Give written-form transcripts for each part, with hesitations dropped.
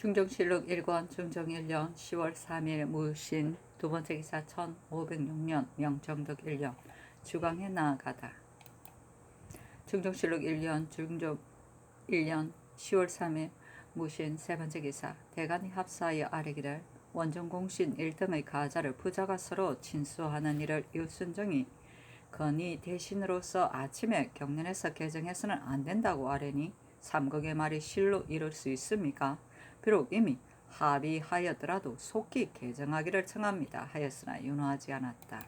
중종실록 1권 중종 1년 10월 3일 무신 두번째 기사 1506년 명정덕 1년 주광에 나아가다. 중종실록 1년 중종 1년 10월 3일 무신 세번째 기사 대간이 합사하여 아뢰기를 원종공신 1등의 가자를 부자가 서로 친수하는 일을 유순정이 건의 대신으로서 아침에 경련에서 개정해서는 안 된다고 아뢰니 삼국의 말이 실로 이룰 수 있습니까? 비록 이미 합의하였더라도 속히 개정하기를 청합니다 하였으나 윤호하지 않았다.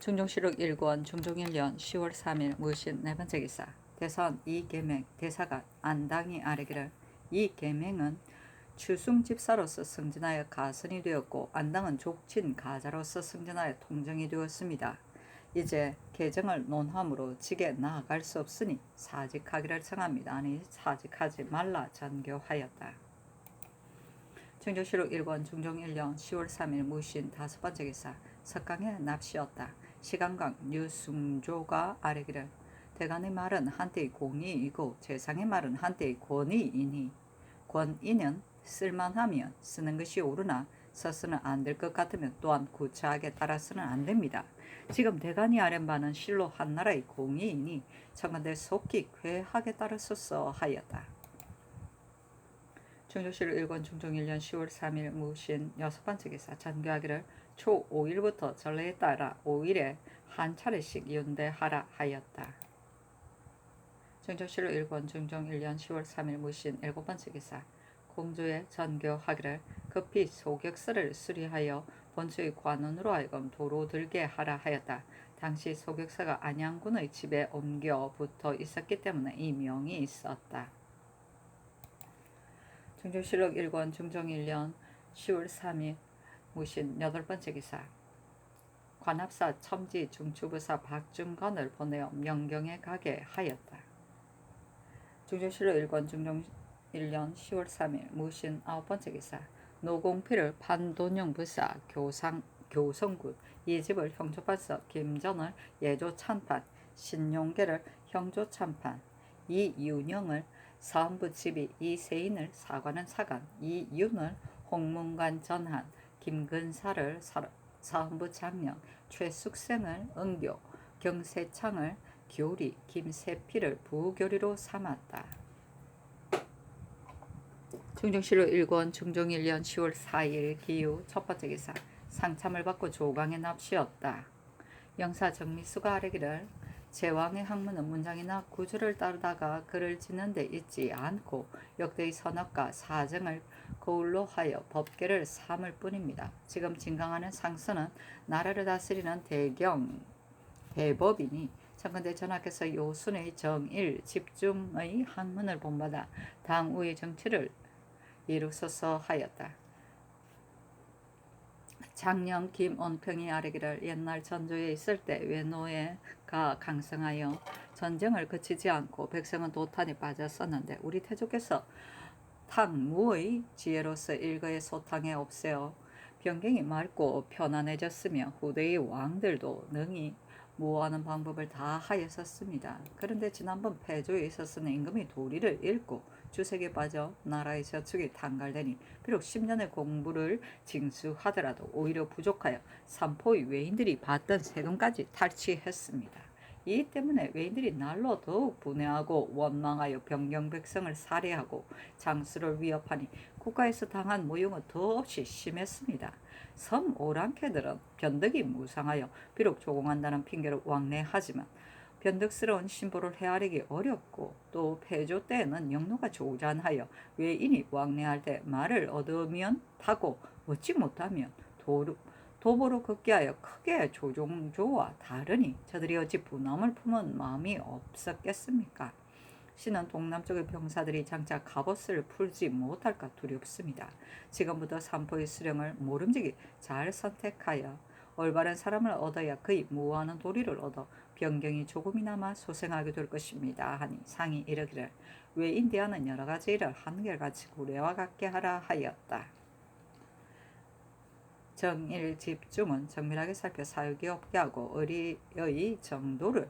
중종실록 1권 중종 1년 10월 3일 무신 네번째 기사 대선 이계맹 대사가 안당이 아뢰기를 이 계맹은 추승집사로서 승진하여 가선이 되었고 안당은 족친 가자로서 승진하여 통정이 되었습니다. 이제 개정을 논함으로 직에 나아갈 수 없으니 사직하기를 청합니다. 아니 사직하지 말라 전교하였다. 중종실록 1권 중종 1년 10월 3일 무신 다섯번째 기사 석강에 납시었다. 시강강 유승조가 아뢰기를 대간의 말은 한때의 공의이고 재상의 말은 한때의 권위이니 권위는 쓸만하면 쓰는 것이 옳으나 서서는 안 될 것 같으면 또한 구차하게 따라서는 안 됩니다. 지금 대간이 아뢰 바는 실로 한나라의 공의이니 청컨대 속히 쾌하게 따르소서 하였다. 중종실록 1권 중종 1년 10월 3일 무신 여섯번째 기사 전교하기를 초 5일부터 전례에 따라 5일에 한 차례씩 윤대하라 하였다. 중종실록 1권 중종 1년 10월 3일 무신 일곱번째 기사 공주의 전교하기를 급히 소격서를 수리하여 본초의 관원으로 하여금 도로 들게 하라 하였다. 당시 소격서가 안양군의 집에 옮겨 붙어 있었기 때문에 이 명이 있었다. 중종실록 1권 중종 1년 10월 3일 무신 여덟번째 기사 관합사 첨지 중추부사 박중건을 보내어 명경에 가게 하였다. 중종실록 1권 중종 1년 10월 3일 무신 아홉번째 기사 노공필을 판돈영 부사 교성군 이집을 형조판서 김전을 예조 찬판 신용계를 형조 찬판 이윤영을 사헌부 지비 이세인을 사관은 사관 이윤을 홍문관 전한 김근사를 사헌부 장령 최숙생을 응교 경세창을 교리 김세필을 부교리로 삼았다. 중종실록 1권 중종 1년 10월 4일 기유 첫번째 기사 상참을 받고 조광에 납시었다. 영사 정미수가 아뢰기를 제왕의 학문은 문장이나 구조를 따르다가 글을 짓는 데 있지 않고 역대의 선업과 사정을 거울로 하여 법계를 삼을 뿐입니다. 지금 진강하는 상서는 나라를 다스리는 대경 대법이니 청컨대 전하께서 요순의 정일 집중의 학문을 본받아 당우의 정치를 이루소서 하였다. 장령 김온평이 아뢰기를 옛날 전조에 있을 때 외노예가 강성하여 전쟁을 그치지 않고 백성은 도탄에 빠졌었는데 우리 태조께서 탕무의 지혜로서 일거의 소탕에 없애어 변경이 맑고 편안해졌으며 후대의 왕들도 능히 모하는 방법을 다 하였었습니다. 그런데 지난번 패조에 있어서는 임금이 도리를 잃고 주색에 빠져 나라의 저축이 탕갈되니 비록 10년의 공부를 징수하더라도 오히려 부족하여 삼포의 외인들이 받던 세금까지 탈취했습니다. 이 때문에 외인들이 날로 더욱 분해하고 원망하여 병경 백성을 살해하고 장수를 위협하니 국가에서 당한 모욕은 더없이 심했습니다. 섬 오랑캐들은 변덕이 무상하여 비록 조공한다는 핑계로 왕래하지만 변덕스러운 신보를 헤아리기 어렵고 또 패조 때에는 영노가 조잔하여 외인이 왕래할 때 말을 얻으면 타고 얻지 못하면 도보로 걷게 하여 크게 조종조와 다르니 저들이 어찌 분함을 품은 마음이 없었겠습니까? 신은 동남쪽의 병사들이 장차 갑옷을 풀지 못할까 두렵습니다. 지금부터 삼포의 수령을 모름지기 잘 선택하여 올바른 사람을 얻어야 그의 무하는 도리를 얻어 변경이 조금이나마 소생하게 될 것입니다. 하니 상이 이르기를 외인 대하는 여러 가지 일을 한결같이 구례와 같게 하라 하였다. 정일 집중은 정밀하게 살펴 사육이 없게 하고 의리의 정도를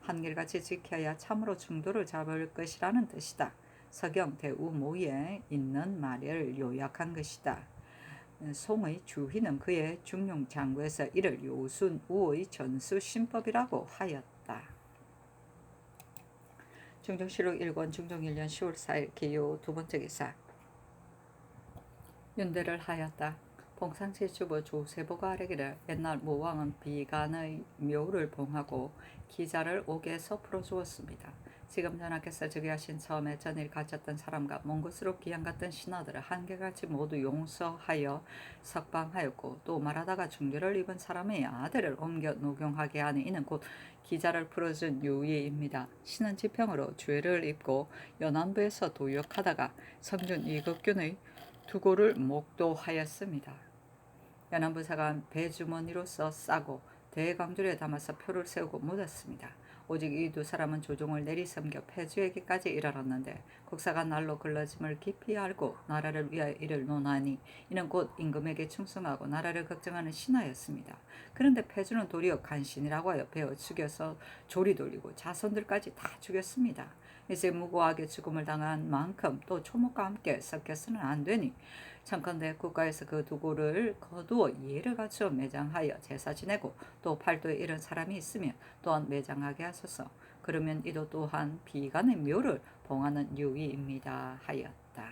한결같이 지켜야 참으로 중도를 잡을 것이라는 뜻이다. 서경 대우모에 있는 말을 요약한 것이다. 송의 주희는 그의 중용장구에서 이를 요순우의 전수신법이라고 하였다. 중종실록 1권 중종 1년 10월 4일 기요 두 번째 기사. 윤대를 하였다. 봉상시 주부 조세보가 아뢰기를 옛날 모왕은 비간의 묘를 봉하고 기자를 옥에서 풀어주었습니다. 지금 전하께서 즉위하신 처음에 전일 갇혔던 사람과 먼 곳으로 귀양 갔던 신하들을 한결같이 모두 용서하여 석방하였고 또 말하다가 중죄를 입은 사람의 아들을 옮겨 녹용하게 하니 이는 곧 기자를 풀어준 유의입니다. 신은 지평으로 죄를 입고 연안부에서 도역하다가 성준 이극균의 두고를 목도하였습니다. 연안부사가 배주머니로서 싸고 대강줄에 담아서 표를 세우고 묻었습니다. 오직 이 두 사람은 조종을 내리섬겨 폐주에게까지 이르렀는데 국사가 날로 글러짐을 깊이 알고 나라를 위하여 이를 논하니 이는 곧 임금에게 충성하고 나라를 걱정하는 신하였습니다. 그런데 폐주는 도리어 간신이라고 하여 베어 죽여서 조리 돌리고 자손들까지 다 죽였습니다. 이제 무고하게 죽음을 당한 만큼 또 초목과 함께 섞여서는 안 되니 청컨대 국가에서 그 두고를 거두어 예를 갖추어 매장하여 제사 지내고 또 팔도에 이른 사람이 있으면 또한 매장하게 하소서. 그러면 이도 또한 비간의 묘를 봉하는 유의입니다 하였다.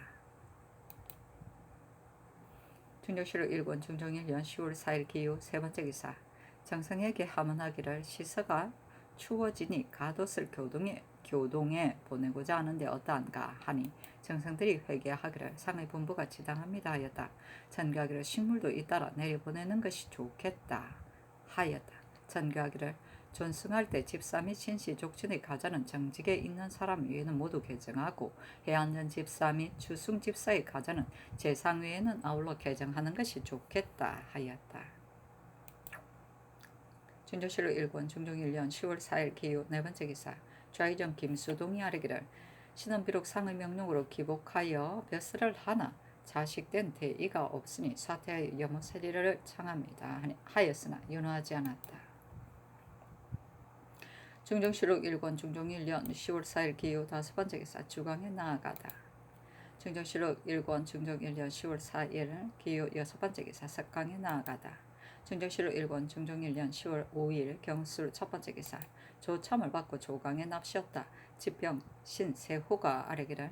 중종실록 1권 중종 1년 10월 4일 기후 세 번째 기사. 정성에게 하문하기를 시서가 추워지니 갓옷을 교동에 보내고자 하는데 어떠한가 하니 정성들이 회개하기를 상의 분부가 지당합니다 하였다. 전교하기를 식물도 잇따라 내려보내는 것이 좋겠다 하였다. 전교하기를 존승할 때 집사 및 신시 족친의 가자는 정직에 있는 사람 외에는 모두 개정하고 해안전 집사 및 주승 집사의 가자는 재상 외에는 아울러 개정하는 것이 좋겠다 하였다. 중종실록 1권 중종 1년 10월 4일 기후 네 번째 기사. 좌의정 김수동이 아뢰기를 신은 비록 상의 명령으로 기복하여 벼슬을 하나 자식된 대의가 없으니 사퇴하여 여모세리를 청합니다 하였으나 윤호하지 않았다. 중종실록 1권 중종 1년 10월 4일 기후 다섯 번째 기사. 주광에 나아가다. 중종실록 1권 중종 1년 10월 4일 기후 여섯 번째 기사. 석강에 나아가다. 중종실록 1권 중종 1년 10월 5일 경술 첫 번째 기사. 조참을 받고 조강에 납시었다. 지평 신세호가 아뢰기를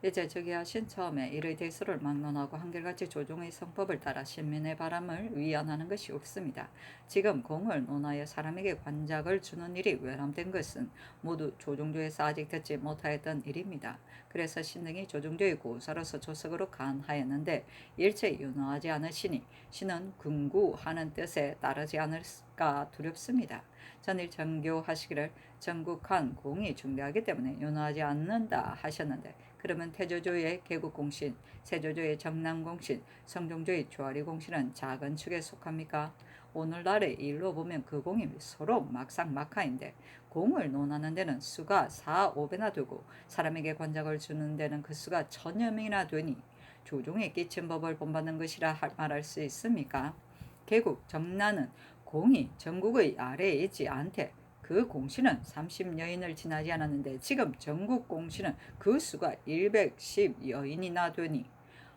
이제 즉위하신 처음에 이의 대수를 막론하고 한결같이 조종의 성법을 따라 신민의 바람을 위안하는 것이 옳습니다. 지금 공을 논하여 사람에게 관작을 주는 일이 외람된 것은 모두 조종조에서 아직 듣지 못하였던 일입니다. 그래서 신등이 조종조의 고사로서 조석으로 간하였는데 일체 윤호하지 않으시니 신은 궁구하는 뜻에 따르지 않을까 두렵습니다. 전일 정교하시기를 전국한 공이 중대하기 때문에 윤호하지 않는다 하셨는데 그러면 태조조의 개국공신, 세조조의 정남공신, 성종조의 조아리공신은 작은 축에 속합니까? 오늘날의 일로 보면 그 공이 서로 막상막하인데 공을 논하는 데는 수가 4, 5배나 되고 사람에게 관작을 주는 데는 그 수가 1000여 명이나 되니 조종에 끼친 법을 본받는 것이라 말할 수 있습니까? 개국, 정난은 공이 전국의 아래에 있지 않되 그 공신은 30여인을 지나지 않았는데 지금 전국 공신은 그 수가 110여인이나 되니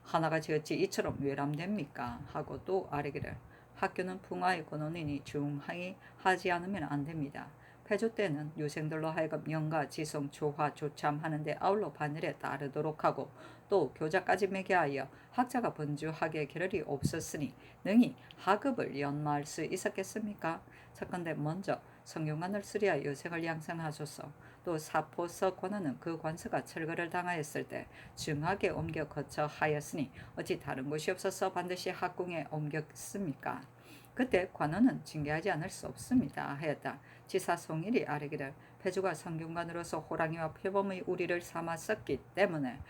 하나같이 어찌 이처럼 외람됩니까? 하고 또 아뢰기를 학교는 풍화의 권원이니 중하이 하지 않으면 안 됩니다. 폐조 때는 유생들로 하여금 영가, 지성, 조화, 조참 하는데 아울러 반열에 따르도록 하고 또 교자까지 매개하여 학자가 번주하게 겨를이 없었으니 능히 하급을 연마할 수 있었겠습니까? 첫건데 먼저 성균관을 수리하여 유생을 양성하소서. 또 사포서 관원은 그 관서가 철거를 당하였을 때 중하게 옮겨 거처 하였으니 어찌 다른 곳이 없어서 반드시 학궁에 옮겼습니까? 그때 관원은 징계하지 않을 수 없습니다 하였다. 지사 송일이 아뢰기를 폐주가 성균관으로서 호랑이와 표범의 우리를 삼았었기 때문에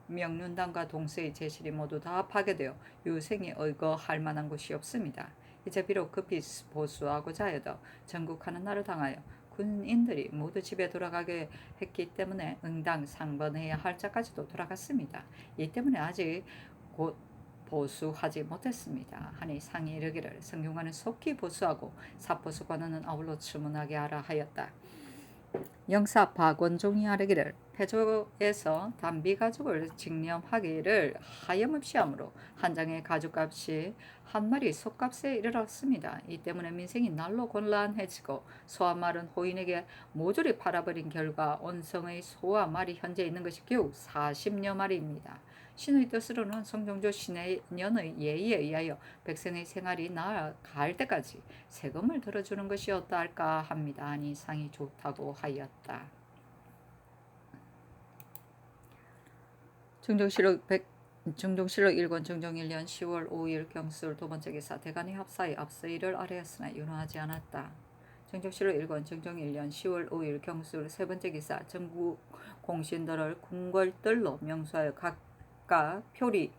명륜당과 동서의 제실이 모두 다 파괴되어 유생이 의거할 만한 곳이 없습니다. 이제 비록 급히 보수하고자 해도 전국하는 날을 당하여 군인들이 모두 집에 돌아가게 했기 때문에 응당 상번해야 할 자까지도 돌아갔습니다. 이 때문에 아직 곧 보수하지 못했습니다. 하니 상이 이르기를 성균관은 속히 보수하고 사포수 관원은 아울러 추문하게 하라 하였다. 영사 박원종이 아뢰기를 태조에서 단비 가죽을 직념하기를 하염없이 하므로 한 장의 가죽값이 한 마리 소값에 이르렀습니다. 이 때문에 민생이 날로 곤란해지고 소와 말은 호인에게 모조리 팔아버린 결과 온성의 소와 말이 현재 있는 것이 겨우 40여 마리입니다. 신의 뜻으로는 성종조 신의 년의 예의에 의하여 백성의 생활이 나아갈 때까지 세금을 들어주는 것이 어떠할까 합니다. 아니 상이 좋다고 하였다. 중종실록 1권 중종 1년 10월 5일 경술 두 번째 기사 대간이 합사의 앞서 일을 아뢰었으나 윤호하지 않았다. 중종실록 1권 중종 1년 10월 5일 경술 세 번째 기사 전국 공신들을 궁궐들로 명수하여 각각 표리,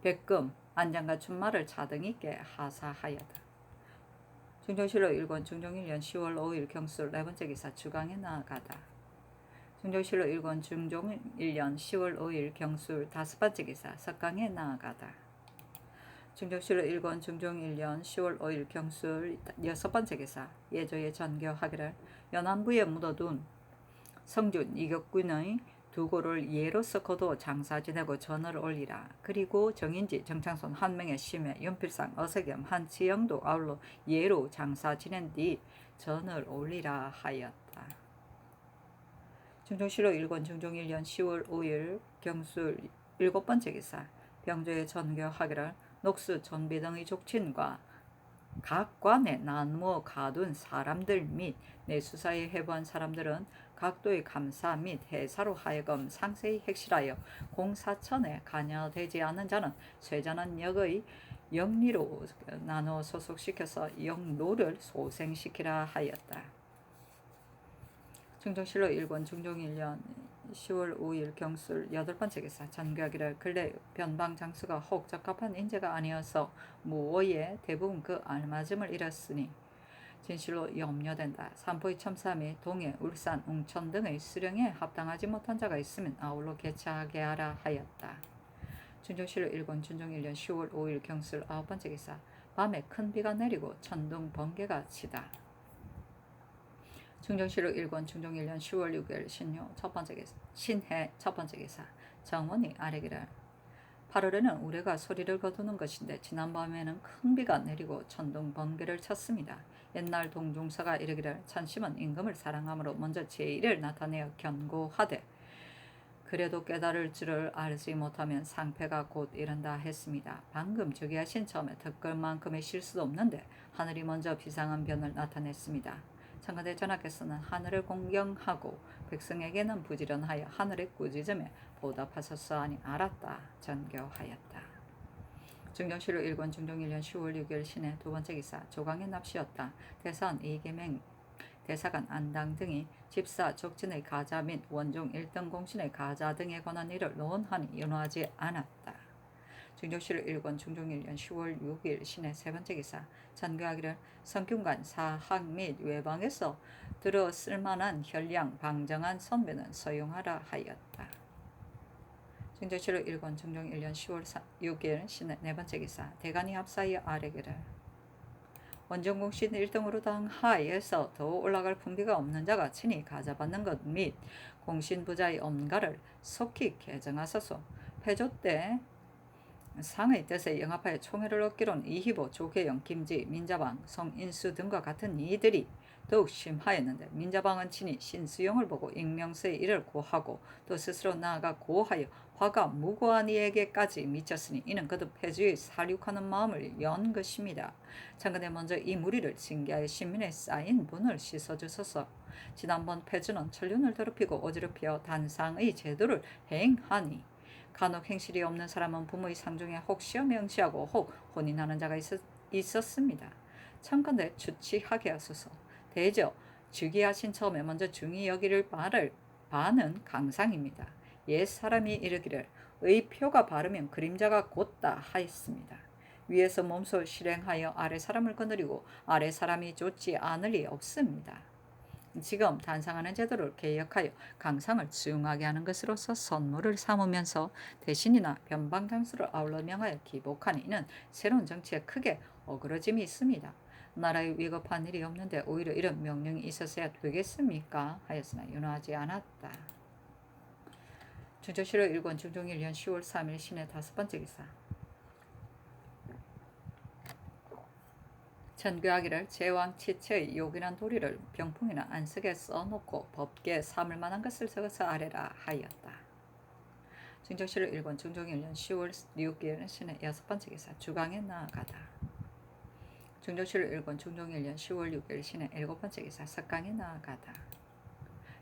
백금, 안장과 춘마를 차등 있게 하사하였다. 중종실록 1권 중종 1년 10월 5일 경술 네 번째 기사 주강에 나아가다. 중종실록 1권 중종 1년 10월 5일 경술 다섯 번째 기사 석강에 나아가다. 중종실록 1권 중종 1년 10월 5일 경술 여섯 번째 기사 예조에 전교하기를 연안부에 묻어둔 성준 이격군의 두 고를 예로서 거둬 장사 지내고 전을 올리라. 그리고 정인지 정창손 한명의 심해 연필상 어석염 한치영도 아울러 예로 장사 지낸 뒤 전을 올리라 하였다. 중종실록 1권 중종 1년 10월 5일 경술 일곱 번째 기사 병조에 전교하기를 녹수 전비 등의 족친과 각 관에 나누어 가둔 사람들 및 내수사에 해부한 사람들은 각도의 감사 및 해사로 하여금 상세히 핵실하여 공사천에 관여되지 않은 자는 쇠잔한 역의 영리로 나누어 소속시켜서 영노를 소생시키라 하였다. 중종실록 1권 중종 1년 10월 5일 경술 여덟 번째 기사 전교하기를 근래 변방 장수가 혹 적합한 인재가 아니어서 무오에 대부분 그 알맞음을 잃었으니 진실로 염려된다. 삼포의 첨사 및 동해, 울산, 웅천 등의 수령에 합당하지 못한 자가 있으면 아울러 개차하게 하라 하였다. 중종실록 1권 중종 1년 10월 5일 경술 아홉 번째 기사 밤에 큰 비가 내리고 천둥 번개가 치다. 중종실록 1권 중종 1년 10월 6일 신해 첫 번째 기사 정원이 아뢰기를 8월에는 우레가 소리를 거두는 것인데 지난밤에는 큰 비가 내리고 천둥 번개를 쳤습니다. 옛날 동중서가 이르기를 천심은 임금을 사랑함으로 먼저 제1을 나타내어 견고하되 그래도 깨달을 줄을 알지 못하면 상패가 곧 이른다 했습니다. 방금 저기 하신 처음에 덕글만큼의 실수도 없는데 하늘이 먼저 비상한 변을 나타냈습니다. 청가대 전하께서는 하늘을 공경하고 백성에게는 부지런하여 하늘의 꾸짖음에 보답하셨사하니 알았다 전교하였다. 중종실록 1권 중종 1년 10월 6일 신해 두 번째 기사 조강의 납시였다. 대사원 이계맹 대사관 안당 등이 집사 족진의 가자 및 원종 1등 공신의 가자 등에 관한 일을 논하니 윤호하지 않았다. 중종실록 1권 중종 1년 10월 6일 신해 세 번째 기사 전교하기를 성균관 사학 및 외방에서 들어 쓸만한 현량 방정한 선배는 서용하라 하였다. 중종실록 1권 중종 1년 10월 6일 신해 네 번째 기사 대간이 합사의 아뢰기를 원정공신 1등으로 당 하에서 더 올라갈 풍비가 없는 자가 친히 가자받는 것 및 공신부자의 엄가를 속히 개정하소서. 패조 때 상의 뜻에 영합하여 총애를 얻기로는 이희보, 조계영, 김지, 민자방, 성인수 등과 같은 이들이 더욱 심하였는데 민자방은 친히 신수용을 보고 익명서의 일을 고하고 또 스스로 나아가 고하여 화가 무고한 이에게까지 미쳤으니 이는 거듭 패주에 살육하는 마음을 연 것입니다. 장근에 먼저 이 무리를 징계하여 신민에 쌓인 분을 씻어주소서. 지난번 패주는 천륜을 더럽히고 어지럽혀 단상의 제도를 행하니 간혹 행실이 없는 사람은 부모의 상중에 혹 시어 명시하고 혹 혼인하는 자가 있었습니다. 청컨대 주치하게 하소서. 대저 즉위하신 처음에 먼저 중히 여기를 바는 강상입니다. 옛 사람이 이르기를 의표가 바르면 그림자가 곧다 하였습니다. 위에서 몸소 실행하여 아래 사람을 거느리고 아래 사람이 좋지 않을 리 없습니다. 지금 단상하는 제도를 개혁하여 강상을 수용하게 하는 것으로서 선물을 삼으면서 대신이나 변방장수를 아울러 명하여 기복하니 이는 새로운 정치에 크게 어그러짐이 있습니다. 나라에 위급한 일이 없는데 오히려 이런 명령이 있었어야 되겠습니까? 하였으나 윤호하지 않았다. 중조실록 1권 중종 1년 10월 3일 신의 5번째 기사. 전교하기를 제왕 치체의 요긴한 도리를 병풍이나 안석에 써놓고 법계에 삼을 만한 것을 적어서 아래라 하였다. 중조실록 1권 중종 1년 10월 6일 신의 6번째 기사. 주강에 나아가다. 중조실록 1권 중종 1년 10월 6일 신의 7번째 기사. 석강에 나아가다.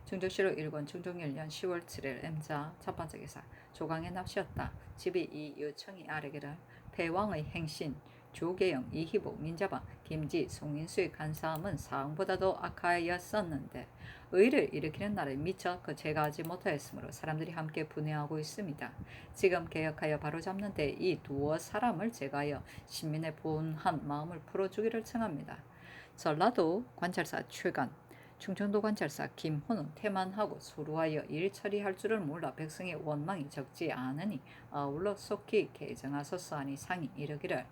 중조실록 1권 중종 1년 10월 7일 M자 첫 번째 기사. 조강에 납시었다. 집이 이 요청이 아래기를 패왕의 행신 조계영, 이희보, 민자방, 김지, 송인수의 간사함은 사왕보다도 악하였었는데 의를 일으키는 날에 미처 그 제거하지 못하였으므로 사람들이 함께 분해하고 있습니다. 지금 개혁하여 바로잡는 데 이 두어 사람을 제거하여 신민의 본한 마음을 풀어주기를 청합니다. 전라도 관찰사 최간, 충청도 관찰사 김호는 태만하고 소루하여 일 처리할 줄을 몰라 백성의 원망이 적지 않으니 아울러 속히 개정하소서 하니 상이 이르기를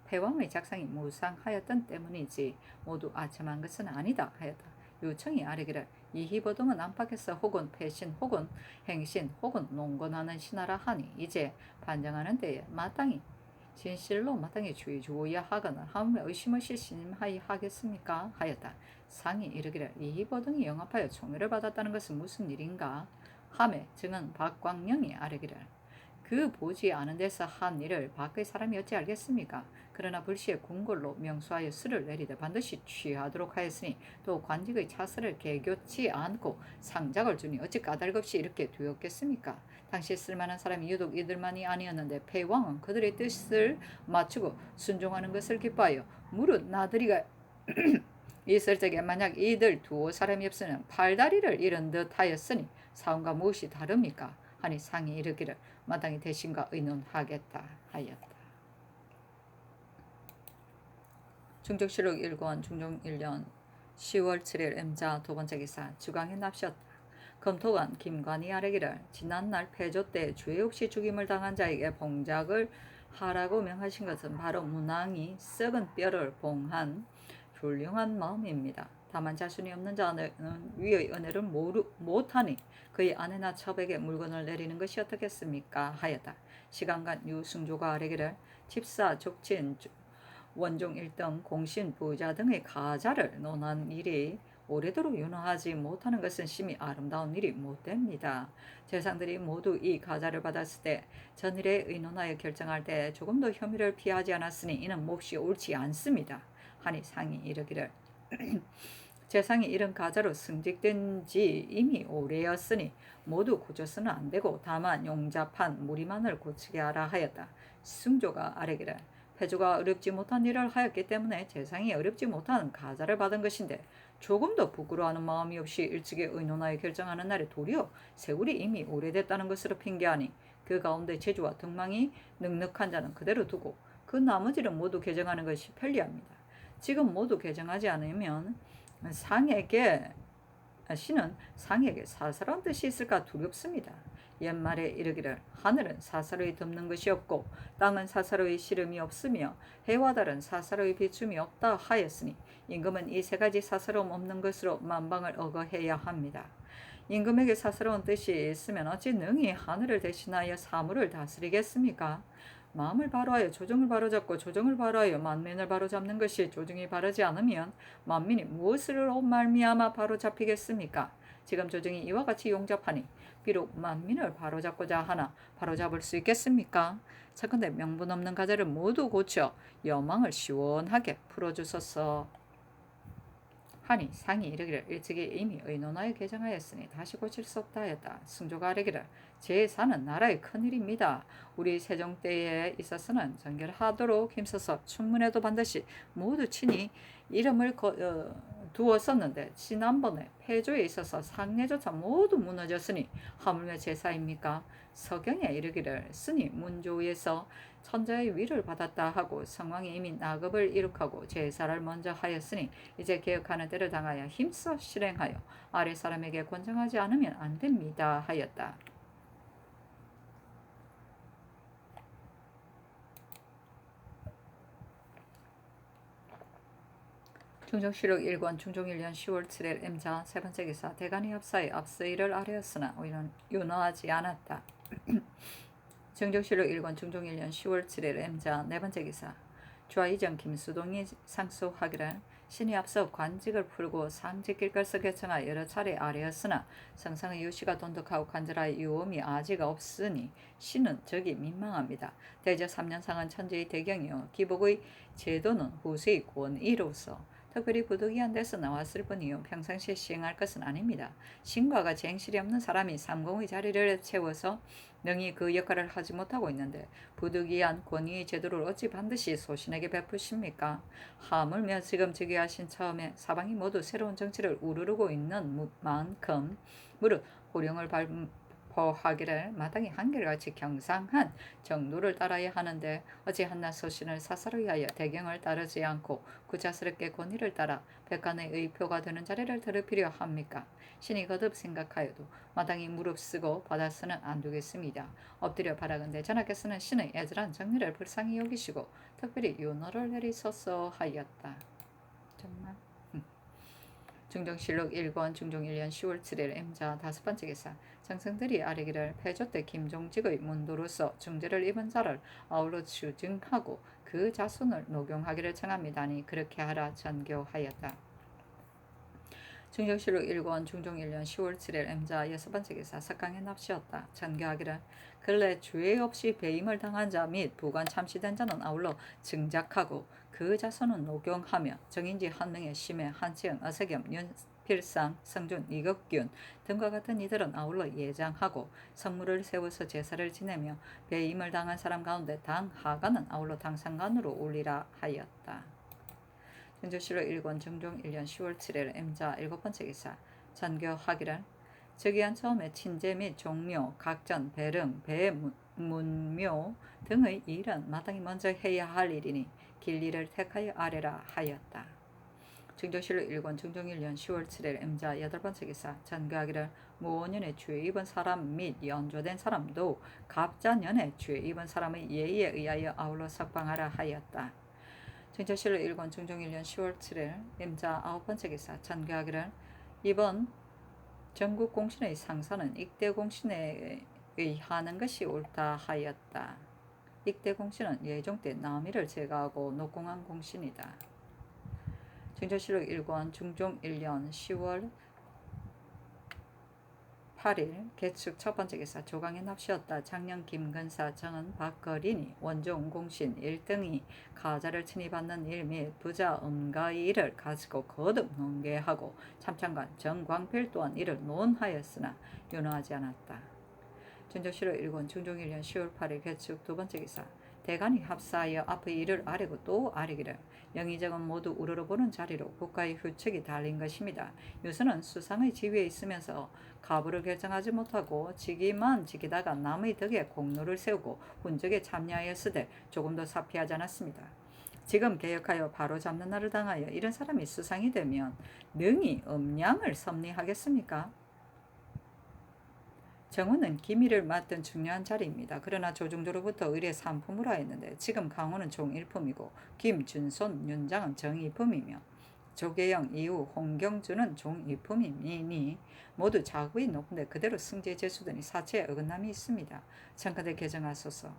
패왕의 작상이 무상하였던 때문이지 모두 아첨한 것은 아니다 하였다. 요청이 아래기를 이희보 등은 안팎에서 혹은 패신 혹은 행신 혹은 농건하는 신하라 하니 이제 반정하는 데에 마땅히 진실로 마땅히 주의 주어야 하거나 하물며 의심없이 신임하여 하겠습니까 하였다. 상이 이르기를 이희보 등이 영합하여 총애를 받았다는 것은 무슨 일인가 하매 증은 박광영이 아뢰기를 그 보지 않은 데서 한 일을 밖의 사람이 어찌 알겠습니까? 그러나 불시에 궁궐로 명수하여 수를 내리되 반드시 취하도록 하였으니 또 관직의 차설을 개교치 않고 상작을 주니 어찌 까닭없이 이렇게 되었겠습니까? 당시 쓸만한 사람이 유독 이들만이 아니었는데 패왕은 그들의 뜻을 맞추고 순종하는 것을 기뻐하여 무릇 나들이가 있을 적에 만약 이들 두어 사람이 없으면 팔다리를 잃은 듯 하였으니 사원과 무엇이 다릅니까? 하니 상이 이르기를 마땅히 대신과 의논하겠다 하였다. 중종실록 1권 중종 1년 10월 7일 M자 두 번째 기사. 주강에 납셨다. 검토관 김관이 아뢰기를 지난날 패조 때 죄 없이 죽임을 당한 자에게 봉작을 하라고 명하신 것은 바로 문왕이 썩은 뼈를 봉한 훌륭한 마음입니다. 다만 자신이 없는 자는 위의 은혜를 못하니 그의 아내나 첩에게 물건을 내리는 것이 어떻겠습니까 하였다. 시간간 유승조가 아뢰기를 집사 족친 원종 1등 공신 부자 등의 가자를 논한 일이 오래도록 윤허하지 못하는 것은 심히 아름다운 일이 못됩니다. 재상들이 모두 이 가자를 받았을 때 전일에 의논하여 결정할 때 조금도 혐의를 피하지 않았으니 이는 몹시 옳지 않습니다. 하니 상이 이르기를 재상이 이런 가자로 승직된 지 이미 오래였으니 모두 고쳐서는 안 되고 다만 용잡한 무리만을 고치게 하라 하였다. 승조가 아뢰기를 패주가 어렵지 못한 일을 하였기 때문에 재상이 어렵지 못한 가자를 받은 것인데 조금도 부끄러워하는 마음이 없이 일찍이 의논하여 결정하는 날에 도리어 세월이 이미 오래됐다는 것으로 핑계하니 그 가운데 재주와 등망이 넉넉한 자는 그대로 두고 그 나머지를 모두 개정하는 것이 편리합니다. 지금 모두 개정하지 않으면 신은 상에게 사사로운 뜻이 있을까 두렵습니다. 옛말에 이르기를 하늘은 사사로이 덮는 것이 없고 땅은 사사로이 시름이 없으며 해와 달은 사사로이 비춤이 없다 하였으니 임금은 이 세 가지 사사로움 없는 것으로 만방을 억어해야 합니다. 임금에게 사사로운 뜻이 있으면 어찌 능히 하늘을 대신하여 사물을 다스리겠습니까? 마음을 바로하여 조정을 바로잡고 조정을 바로하여 만민을 바로잡는 것이 조정이 바르지 않으면 만민이 무엇으로 말미암아 바로잡히겠습니까? 지금 조정이 이와 같이 용접하니 비록 만민을 바로잡고자 하나 바로잡을 수 있겠습니까? 차컨대 명분 없는 가자를 모두 고쳐 여망을 시원하게 풀어주소서 하니 상이 이르기를 일찍이 이미 의논하여 개정하였으니 다시 고칠 수 없다 하였다. 승조가 아뢰기를 제사는 나라의 큰일입니다. 우리 세종 때에 있어서는 정결하도록 힘써서 충문에도 반드시 모두 친히 이름을 두었었는데 지난번에 패조에 있어서 상례조차 모두 무너졌으니 하물며 제사입니까? 서경에 이르기를 스니 문조에서 천자의 위를 받았다 하고 성왕이 이미 나급을 이룩하고 제사를 먼저 하였으니 이제 개혁하는 때를 당하여 힘써 실행하여 아래 사람에게 권장하지 않으면 안 됩니다 하였다. 중정실록 1권 중종 1년 10월 7일 M자 세 번째 기사 대간이 합사에 앞서 일을 아뢰었으나 윤허하지 않았다. 중정실록 1권 중종 1년 10월 7일 M자 네 번째 기사 좌이정 김수동이 상소하기를 신이 앞서 관직을 풀고 상직길 것을 결정하여 여러 차례 아뢰었으나 성상의 유씨가 돈독하고 간절하여 유엄이 아직 없으니 신은 적이 민망합니다. 대저 3년상은 천지의 대경이요 기복의 제도는 후세의 권위로서 특별히 부득이한 데서 나왔을 뿐이요 평상시에 시행할 것은 아닙니다. 신과 같이 행실이 없는 사람이 삼공의 자리를 채워서 능히 그 역할을 하지 못하고 있는데 부득이한 권위의 제도를 어찌 반드시 소신에게 베푸십니까? 하물며 지금 즉위하신 처음에 사방이 모두 새로운 정치를 우르르고 있는 만큼 무릇 호령을 발포하기를 마땅히 한결같이 경상한 정도를 따라야 하는데 어찌 한낱 소신을 사사로이 하여 대경을 따르지 않고 구자스럽게 권위를 따라 백관의 의표가 되는 자리를 더럽히려 합니까? 신이 거듭 생각하여도 마땅히 무릅쓰고 받아서는 안 되겠습니다. 엎드려 바라건대 전하께서는 신의 애절한 정리를 불쌍히 여기시고 특별히 윤호를 내리소서 하였다. 정말 중정실록 1권 중종 1년 10월 7일 M자 다섯 번째 기사 정성들이 아뢰기를 패조 때 김종직의 문도로서 중죄를 입은 자를 아울러 추증하고 그 자손을 녹용하기를 청합니다니 그렇게 하라 전교하였다. 중정실록 1권 중종 1년 10월 7일 M자 여섯 번째 기사 석강에 납시었다. 전교하기를 근래 죄 없이 배임을 당한 자 및 부관 참시된 자는 아울러 증작하고 그 자손은 녹용하며 정인지 한명의 심해 한치영 어세겸 윤필상 성준 이극균 등과 같은 이들은 아울러 예장하고 선물을 세워서 제사를 지내며 배임을 당한 사람 가운데 당 하가는 아울러 당상관으로 올리라 하였다. 중조실록 1권 중종 1년 10월 7일 M자 일곱 번째 기사 전교하기를 즉위한 처음에 친제 및 종묘, 각전, 배릉, 배문묘 등의 일은 마땅히 먼저 해야 할 일이니 길리를 택하여 아뢰라 하였다. 중조실록 1권 중종 1년 10월 7일 M자 여덟 번째 기사 전교하기를 무오년에 죄 입은 사람 및 연조된 사람도 갑자년에 죄 입은 사람의 예의에 의하여 아울러 석방하라 하였다. 중조실록 1권 중종 1년 10월 7일 M자 아홉 번째 기사 전교하기를 이번 전국 공신의 상사는 익대 공신에 의하는 것이 옳다 하였다. 익대 공신은 예종 때 남이를 제거하고 녹공한 공신이다. 중조실록 1권 중종 1년 10월 8일 개축 첫 번째 기사 조강에 납시었다. 작년 김근사 정은 박거린이 원종 공신 1등이 가자를 친이받는 일 및 부자 음가의 일을 가지고 거듭 논계하고 참찬관 정광필 또한 이를 논하였으나 윤허하지 않았다. 중조실록 1권 중종 1년 10월 8일 개축 두 번째 기사 대간이 합사하여 앞의 일을 아뢰고 또 아뢰기를 영의정은 모두 우러러보는 자리로 국가의 휴책이 달린 것입니다. 유서는 수상의 지위에 있으면서 가부를 결정하지 못하고 지기만 지키다가 남의 덕에 공로를 세우고 훈적에 참여하였으되 조금도 사피하지 않았습니다. 지금 개혁하여 바로 잡는 날을 당하여 이런 사람이 수상이 되면 능히 음량을 섭리하겠습니까? 정원은 기미를 맡은 중요한 자리입니다. 그러나 조중조로부터 의례 3품으로 하였는데 지금 강호는 종 1품이고 김준손, 윤장은 정 2품이며 조계영, 이후, 홍경주는 종 2품이니 모두 자국이 높은데 그대로 승지에 제수되니 사체에 어긋남이 있습니다. 청컨대 개정하소서.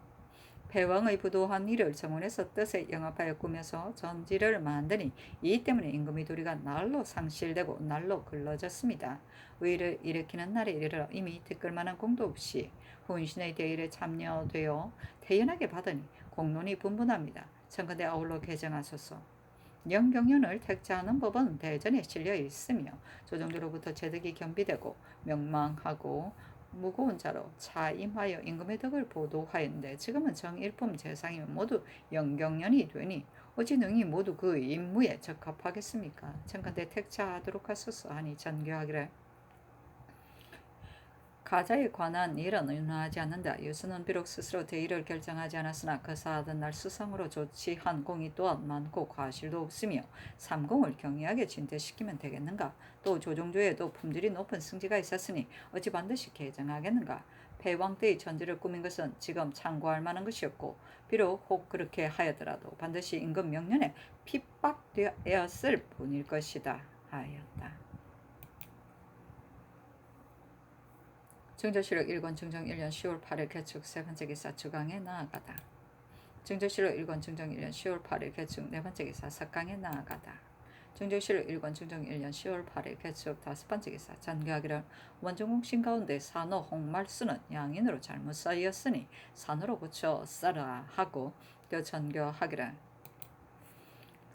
패왕의 부도한 일을 정원에서 뜻에 영합하여 꾸며서 전지를 만드니 이 때문에 임금의 도리가 날로 상실되고 날로 글러졌습니다. 의를 일으키는 날에 이르러 이미 댓글만한 공도 없이 훈신의 대일에 참여되어 태연하게 받으니 공론이 분분합니다. 청컨대 아울러 개정하소서. 영경련을 택자하는 법은 대전에 실려 있으며 조정조로부터 제득이 겸비되고 명망하고 무거운 자로 차임하여 임금의 덕을 보도하였는데 지금은 정일품 재상이면 모두 영경련이 되니 어찌 능히 모두 그 임무에 적합하겠습니까? 청컨대 택자하도록 하소서 하니 전교하기를 가자에 관한 일은 윤허하지 않는다. 유수는 비록 스스로 대의를 결정하지 않았으나 거사하던 날 수상으로 조치한 공이 또한 많고 과실도 없으며 삼공을 경의하게 진퇴시키면 되겠는가? 또 조종조에도 품질이 높은 승지가 있었으니 어찌 반드시 개정하겠는가? 패왕 때의 전제를 꾸민 것은 지금 참고할 만한 것이었고 비록 혹 그렇게 하였더라도 반드시 임금 명령에 핍박되었을 뿐일 것이다 하였다. 증조실록 1권 증정 1년 10월 8일 개축 세 번째 기사 주강에 나아가다. 증조실록 1권 증정 1년 10월 8일 개축 네 번째 기사 석강에 나아가다. 증조실록 1권 증정 1년 10월 8일 개축 다섯 번째 기사 전개하기를 원정공신 가운데 산호 홍말수는 양인으로 잘못 쌓였으니 산호로 고쳐 써라 하고 그 전교하기를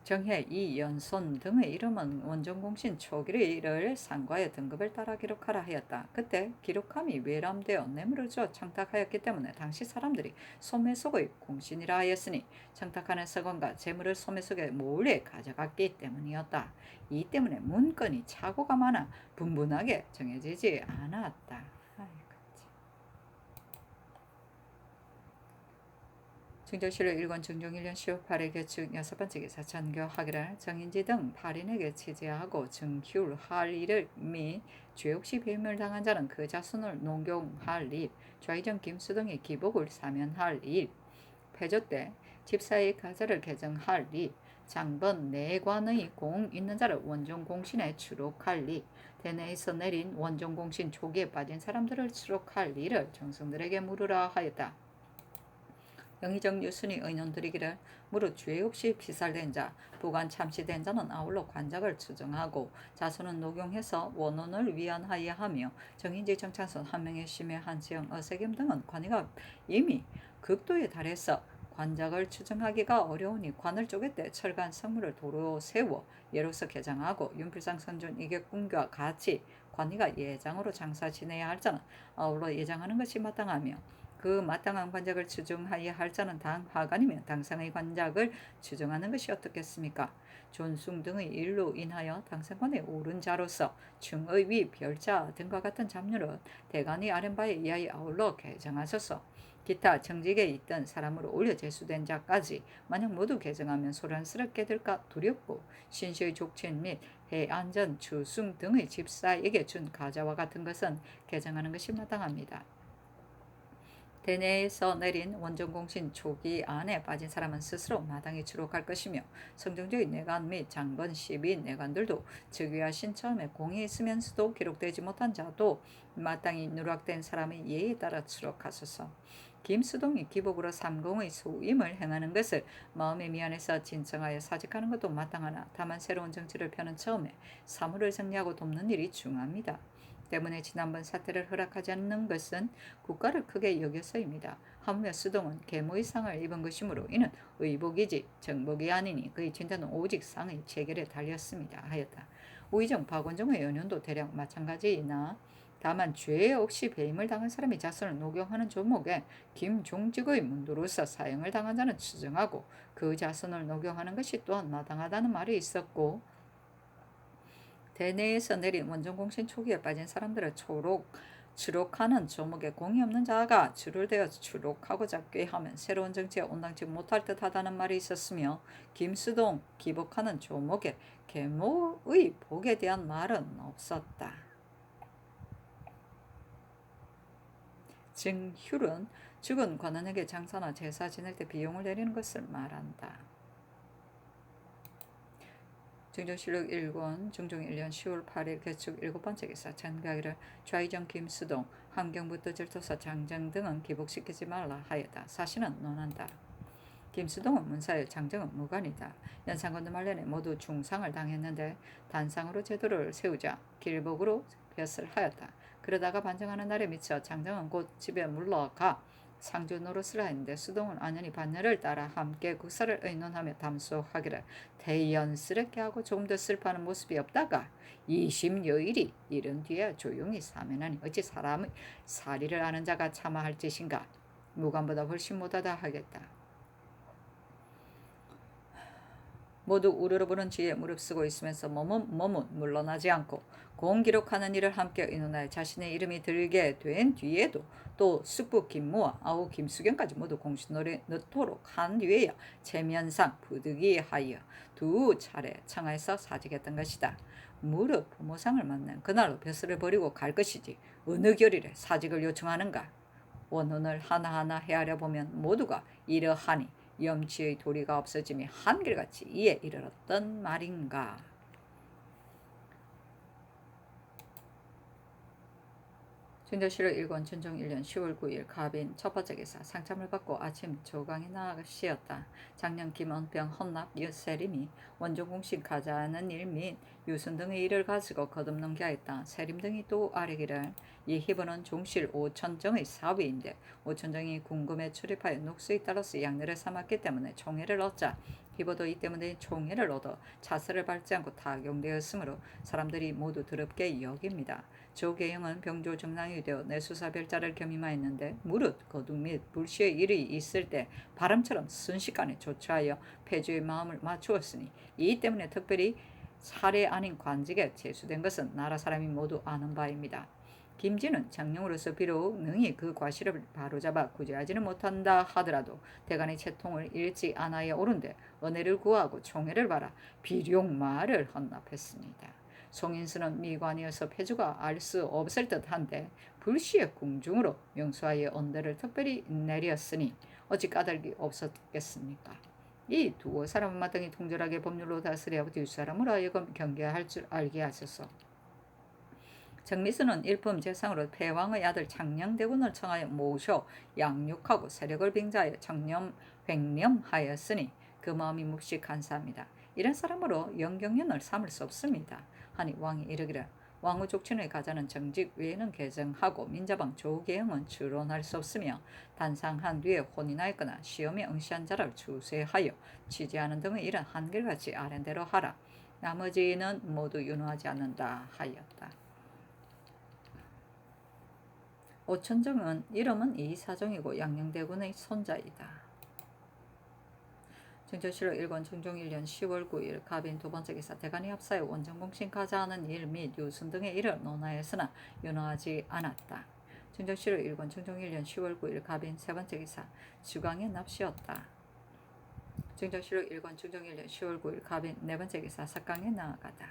정해 이연손 등의 이름은 원정공신 초기를 상과의 등급을 따라 기록하라 하였다. 그때 기록함이 외람되어 뇌물을 줘 청탁하였기 때문에 당시 사람들이 소매속의 공신이라 하였으니 청탁하는 서건과 재물을 소매속에 몰래 가져갔기 때문이었다. 이 때문에 문건이 착오가 많아 분분하게 정해지지 않았다. 증조실록 1권 증종 1년 10월 8일 개축 여섯 번째 기사 전교하기를 정인지 등 8인에게 취재하고 증휼할 일을 및 죄 없이 배임을 당한 자는 그 자손을 농경할 일, 좌의정 김수 등의 기복을 사면할 일, 패조 때 집사의 가자를 개정할 일, 장번 내관의 공 있는 자를 원정공신에 추록할 일, 대내에서 내린 원정공신 초기에 빠진 사람들을 추록할 일을 정성들에게 물으라 하였다. 영의정 유순이 의논드리기를 무릇 죄 없이 피살된 자, 부관 참시된 자는 아울러 관작을 추정하고 자손은 녹용해서 원혼을 위안하여 하며 정인지 정찬손 한명의 심해 한지영 어세겸 등은 관이가 이미 극도에 달해서 관작을 추정하기가 어려우니 관을 쪼갤 때 철간 성물을 도로 세워 예로서 개장하고 윤필상 선준 이격군과 같이 관이가 예장으로 장사 지내야 할 자는 아울러 예장하는 것이 마땅하며 그 마땅한 관작을 추정하여 할 자는 당 하관이면 당상의 관작을 추정하는 것이 어떻겠습니까? 존숭 등의 일로 인하여 당상관에 오른 자로서 충의위 별자 등과 같은 잡률은 대간의 아랫바에 의하여 아울러 개정하소서. 기타 정직에 있던 사람으로 올려 제수된 자까지 만약 모두 개정하면 소란스럽게 될까 두렵고 신시의 족친 및 해안전 주숭 등의 집사에게 준 가자와 같은 것은 개정하는 것이 마땅합니다. 대내에서 내린 원정공신 초기 안에 빠진 사람은 스스로 마땅히 추록할 것이며 성정조의 내관 및 장번 시비 내관들도 즉위하신 처음에 공이 있으면서도 기록되지 못한 자도 마땅히 누락된 사람의 예에 따라 추록하소서. 김수동이 기복으로 삼공의 소임을 행하는 것을 마음에 미안해서 진정하여 사직하는 것도 마땅하나 다만 새로운 정치를 펴는 처음에 사물을 정리하고 돕는 일이 중요합니다. 때문에 지난번 사태를 허락하지 않는 것은 국가를 크게 여겨서입니다. 하물며 수동은 계모의 상을 입은 것이므로 이는 의복이지 정복이 아니니 그의 진단은 오직 상의 체결에 달렸습니다 하였다. 우의정 박원종의 연연도 대략 마찬가지이나 다만 죄 없이 배임을 당한 사람이 자손을 녹용하는 조목에 김종직의 문도로서 사형을 당한 자는 추정하고 그 자손을 녹용하는 것이 또한 마땅하다는 말이 있었고 대내에서 내린 원정공신 초기에 빠진 사람들을 추록하는 조목에 공이 없는 자가 줄을 대어 추록하고자 꾀하면 새로운 정치에 온당치 못할 듯하다는 말이 있었으며 김수동 기복하는 조목에 계모의 복에 대한 말은 없었다. 증휼은 죽은 관원에게 장사나 제사 지낼 때 비용을 내리는 것을 말한다. 증조실록 1권 중종 1년 10월 8일 개축 7번째 기사 전가기를 좌의정 김수동, 함경부도 절도사 장정 등은 기복시키지 말라 하였다. 사실은 논한다. 김수동은 문사일, 장정은 무관이다. 연산군들 말년에 모두 중상을 당했는데 단상으로 제도를 세우자 길복으로 벼슬 하였다. 그러다가 반정하는 날에 미쳐 장정은 곧 집에 물러가 상주 노릇을 하였는데 수동은 안연히 반열을 따라 함께 국사를 의논하며 담소하기를 대연스럽게 하고 조금 더 슬퍼하는 모습이 없다가 20여일이 이른 뒤에 조용히 사면하니 어찌 사람의 사리를 아는 자가 참아할 짓인가. 무관보다 훨씬 못하다 하겠다. 모두 우르르 부는 지에 무릅쓰고 있으면서 몸은 물러나지 않고 공기록하는 일을 함께 의논하여 자신의 이름이 들게 된 뒤에도 또 숙부 김모와 아우 김수경까지 모두 공신노래 넣도록 한 뒤에야 체면상 부득이하여 두 차례 청하에서 사직했던 것이다. 무릇 부모상을 맞는 그날로 벼슬을 버리고 갈 것이지 어느 결일에 사직을 요청하는가. 원혼을 하나하나 헤아려 보면 모두가 이러하니 염치의 도리가 없어짐이 한결같이 이에 이르렀던 말인가. 증조실록 1권 준종 1년 10월 9일 갑인 첫 번째 기사. 상참을 받고 아침 조강에 나아가시었다. 작년 김언병 헌납 유세림이 원종공신 가자하는 일 및 유순 등의 일을 가지고 거듭넘게 하였다. 세림 등이 또 아뢰기를 이 희부는 종실 5천정의 사위인데 5천정이 궁금에 출입하여 녹수에 따라서 양내를 삼았기 때문에 총애를 얻자. 희부도 이 때문에 총애를 얻어 차세를 밟지 않고 타경되었으므로 사람들이 모두 더럽게 여깁니다. 조계영은 병조 정랑이 되어 내수사별자를 겸임하였는데 무릇 거둑 및 불시의 일이 있을 때 바람처럼 순식간에 조처하여 폐주의 마음을 맞추었으니 이 때문에 특별히 사례 아닌 관직에 제수된 것은 나라 사람이 모두 아는 바입니다. 김진은 장령으로서 비록 능히 그 과실을 바로잡아 구제하지는 못한다 하더라도 대간의 채통을 잃지 않아야 옳은데 은혜를 구하고 총애를 바라 비룡말을 헌납했습니다. 송인수는 미관이어서 폐주가 알 수 없을 듯한데 불시의 궁중으로 명수하여 언대를 특별히 내렸으니 어찌 까닭이 없었겠습니까? 이 두어 사람은 마땅히 통절하게 법률로 다스려 뒷사람으로 하여금 경계할 줄 알게 하소서. 정미수는 일품 재상으로 패왕의 아들 장량대군을 청하여 모셔 양육하고 세력을 빙자하여 정념 횡념하였으니 그 마음이 묵시 간사합니다. 이런 사람으로 영경련을 삼을 수 없습니다. 하니 왕이 이르기를 왕후 족친의 가자는 정직 외에는 개정하고 민자방 조계형은 추론할 수 없으며 단상한 뒤에 혼인하였거나 시험에 응시한 자를 추세하여 취재하는 등의 일은 한결같이 아랜대로 하라. 나머지는 모두 윤호하지 않는다 하였다. 오천정은 이름은 이사정이고 양녕대군의 손자이다. 증조실록 1권 중종 1년 10월 9일 갑인 두 번째 기사. 대간이 합사에 원정공신 가자하는 일 및 유순 등의 일을 논하였으나 윤호하지 않았다. 증조실록 1권 중종 1년 10월 9일 갑인 세 번째 기사. 주광에 납시었다. 증조실록 1권 중종 1년 10월 9일 갑인 네 번째 기사. 석강에 나아가다.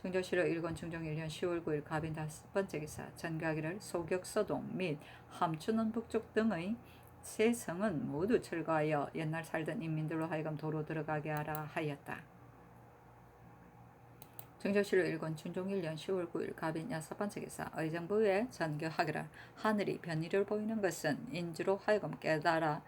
증조실록 1권 중종 1년 10월 9일 갑인 다섯 번째 기사. 전가기를 소격서동 및 함춘원 북쪽 등의 세 성은 모두 철거하여 옛날 살던 인민들로 하여금 도로 들어가게 하라 하였다. 증조실록 1권 준종 1년 10월 9일 갑인 여섯 번째 기사. 의정부에 전교하기를 하늘이 변이를 보이는 것은 인주로 하여금 깨달아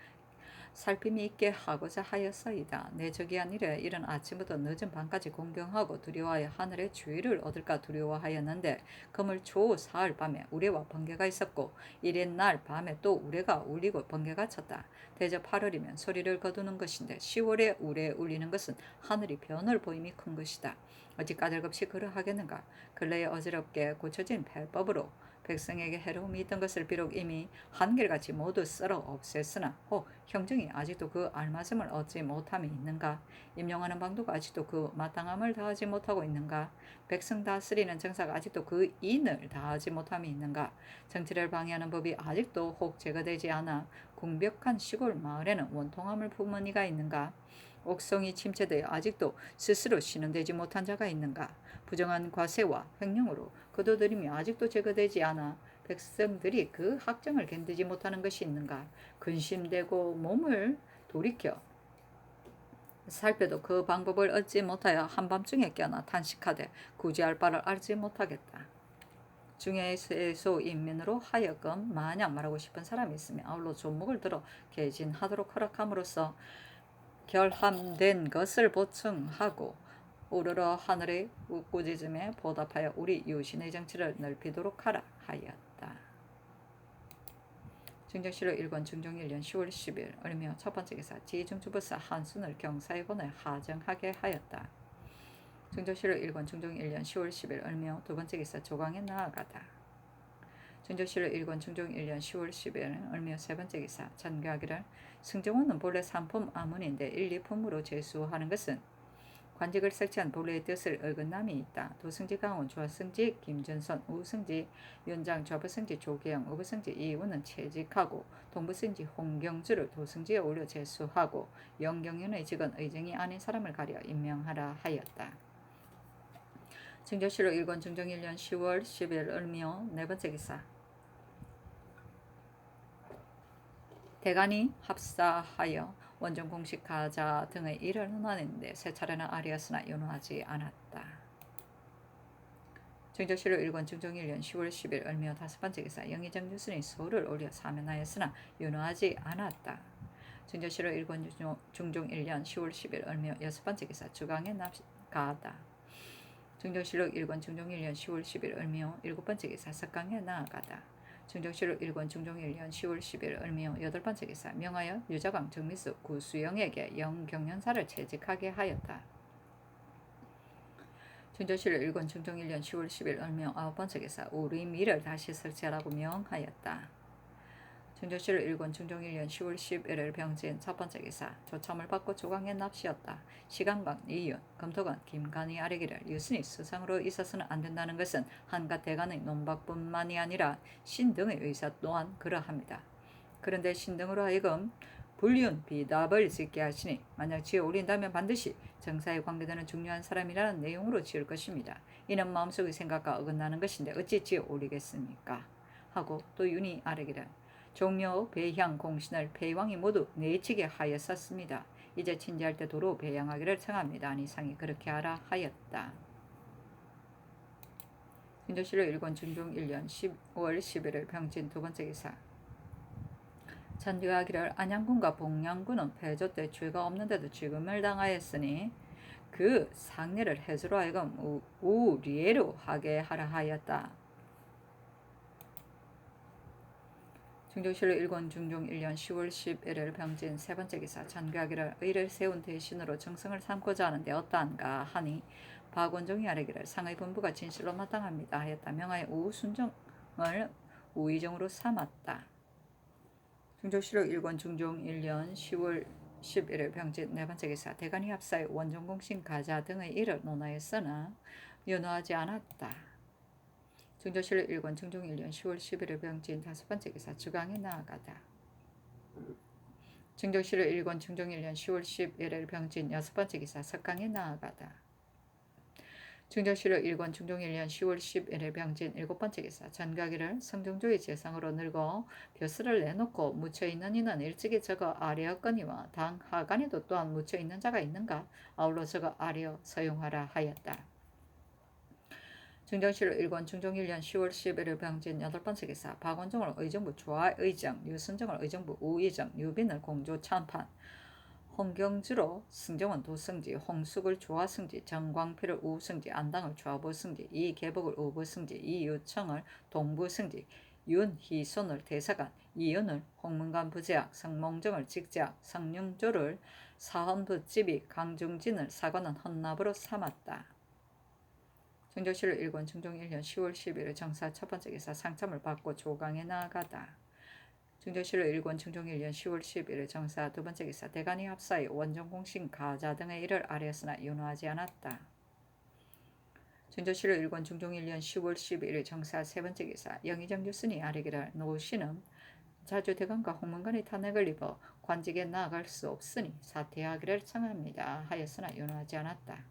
살핌이 있게 하고자 하였사이다. 내저기한 일에 이른 아침부터 늦은 밤까지 공경하고 두려워하여 하늘의 주의를 얻을까 두려워하였는데 금을 초 사흘 밤에 우레와 번개가 있었고 이튿날 밤에 또 우레가 울리고 번개가 쳤다. 대저 8월이면 소리를 거두는 것인데 10월에 우레 울리는 것은 하늘이 변을 보임이 큰 것이다. 어찌 까닭없이 그러하겠는가. 근래에 어지럽게 고쳐진 폐법으로 백성에게 해로움이 있던 것을 비록 이미 한결같이 모두 썰어 없앴으나 형정이 아직도 그 알맞음을 얻지 못함이 있는가? 임용하는 방도가 아직도 그 마땅함을 다하지 못하고 있는가? 백성 다스리는 정사가 아직도 그 인을 다하지 못함이 있는가? 정치를 방해하는 법이 아직도 혹 제거되지 않아 궁벽한 시골 마을에는 원통함을 품은 이가 있는가? 옥성이 침체되어 아직도 스스로 신원되지 못한 자가 있는가? 부정한 과세와 횡령으로 거둬들임이 아직도 제거되지 않아 백성들이 그 학정을 견디지 못하는 것이 있는가? 근심되고 몸을 돌이켜 살펴도 그 방법을 얻지 못하여 한밤중에 깨어나 탄식하되 구제할 바를 알지 못하겠다. 중에서 인민으로 하여금 마냥 말하고 싶은 사람이 있으면 아울러 존목을 들어 개진하도록 허락함으로써 결함된 것을 보충하고 우러러 하늘의 꾸짖음에 보답하여 우리 유신의 정치를 넓히도록 하라 하였다. 증정실록 1권 중종 1년 10월 10일 을며 첫 번째 기사. 지중주부사 한순을 경사에 보내 하정하게 하였다. 증정실록 1권 중종 1년 10월 10일 을며 두 번째 기사. 조광에 나아가다. 증조실록 1권 중종 1년 10월 10일 을며 세 번째 기사. 전가하기를 승정원은 본래 3품 아문인데 1, 2품으로 제수하는 것은 관직을 설치한 본래의 뜻을 어긋남이 있다. 도승지 강원, 좌승지 김전선, 우승지 윤장, 좌부승지 조계영, 우부승지 이우는 채직하고 동부승지 홍경주를 도승지에 올려 제수하고 영경윤의 직은 의정이 아닌 사람을 가려 임명하라 하였다. 증조실록 1권 중종 1년 10월 10일 을며 네 번째 기사. 대간이 합사하여 원정 공식 가자 등의 일을 논하는데 세 차례나 아리였으나 윤호하지 않았다. 정조실록 1권 중종 1년 10월 10일 을묘 다섯 번째 기사 영의정 유순이 소를 올려 사면하였으나 윤호하지 않았다. 정조실록 1권 중종 1년 10월 10일 을묘 여섯 번째 기사 주강에 나가다. 정조실록 1권 중종 1년 10월 10일 을묘 일곱 번째 기사 석강에 나아가다. 정조실록 1권 중종 1년 10월 10일 을묘 여덟 번째 기사 명하여 유자광 정미수 구수영에게 영경련사를 채직하게 하였다. 정조실록 1권 중종 1년 10월 10일 을묘 아홉 번째 기사 우리미를 다시 설치하라고 명하였다. 정조실록 1권 중종 1년 10월 10일 병진 첫 번째 기사 조참을 받고 조강에 납시었다. 시간관, 이윤, 검토관, 김간이 아뢰기를 유순이 수상으로 있어서는 안 된다는 것은 한갓 대간의 논박뿐만이 아니라 신등의 의사 또한 그러합니다. 그런데 신등으로 하여금 불륜 비답을 짓게 하시니 만약 지어 올린다면 반드시 정사에 관계되는 중요한 사람이라는 내용으로 지을 것입니다. 이는 마음속의 생각과 어긋나는 것인데 어찌 지어 올리겠습니까? 하고 또 윤이 아뢰기를 종묘 배향 공신을 폐왕이 모두 내치게 하였었습니다. 이제 친지할 때 도로 배양하기를 청합니다. 이상이 그렇게 하라 하였다. 정조실록 1권 중종 1년 10월 11일 병진 두 번째 기사 전교하기를 안양군과 봉양군은 패조 때 죄가 없는데도 죽음을 당하였으니 그 상례를 해주로 하여금 우리애로 하게 하라 하였다. 정조실록 1권 중종 1년 10월 11일 병진 세 번째 기사 전교하기를 의를 세운 대신으로 정성을 삼고자 하는데 어떠한가 하니 박원종이 아뢰기를 상의 분부가 진실로 마땅합니다 하였다. 명하여 우순정을 우의정으로 삼았다. 정조실록 1권 중종 1년 10월 11일 병진 네 번째 기사 대간이 합사의 원정공신 가자 등의 일을 논하였으나 윤호하지 않았다. 정조실록 1권 중종 1년 10월 11일 병진 다섯 번째 기사 주강에 나아가다. 정조실록 1권 중종 1년 10월 11일 병진 여섯 번째 기사 석강에 나아가다. 정조실록 1권 중종 1년 10월 11일 병진 일곱 번째 기사 전가기를 성종조의 재상으로 늙어 벼슬을 내놓고 묻혀있는 이는 일찍이 저거 아뢰었거니와 당 하간에도 또한 묻혀있는 자가 있는가 아울러 저거 아뢰어 서용하라 하였다. 정정실록 1권 중종 1년 10월 11일 병진 여덟 번째 기사 박원종을 의정부 좌의정 유순정을 의정부 우의정 유빈을 공조 참판 홍경주로 승정원 도승지 홍숙을 조하승지 정광필을 우승지 안당을 좌부승지 이계복을 우부승지 이유청을 동부승지 윤희손을 대사관 이윤을 홍문관 부제학 성몽정을 직제학 성룡조를 사헌부집이 강중진을 사관은 헌납으로 삼았다. 정조실록 1권 중종 1년 10월 11일 정사 첫 번째 기사 상참을 받고 조강에 나아가다. 정조실록 1권 중종 1년 10월 11일 정사 두 번째 기사 대간이 합사의 원정공신 가자 등의 일을 아뢰었으나 윤호하지 않았다. 정조실록 1권 중종 1년 10월 11일 정사 세 번째 기사 영의정 유순이 아뢰기를 노씨는 자주 대간과 홍문관의 탄핵을 입어 관직에 나아갈 수 없으니 사퇴하기를 청합니다 하였으나 윤호하지 않았다.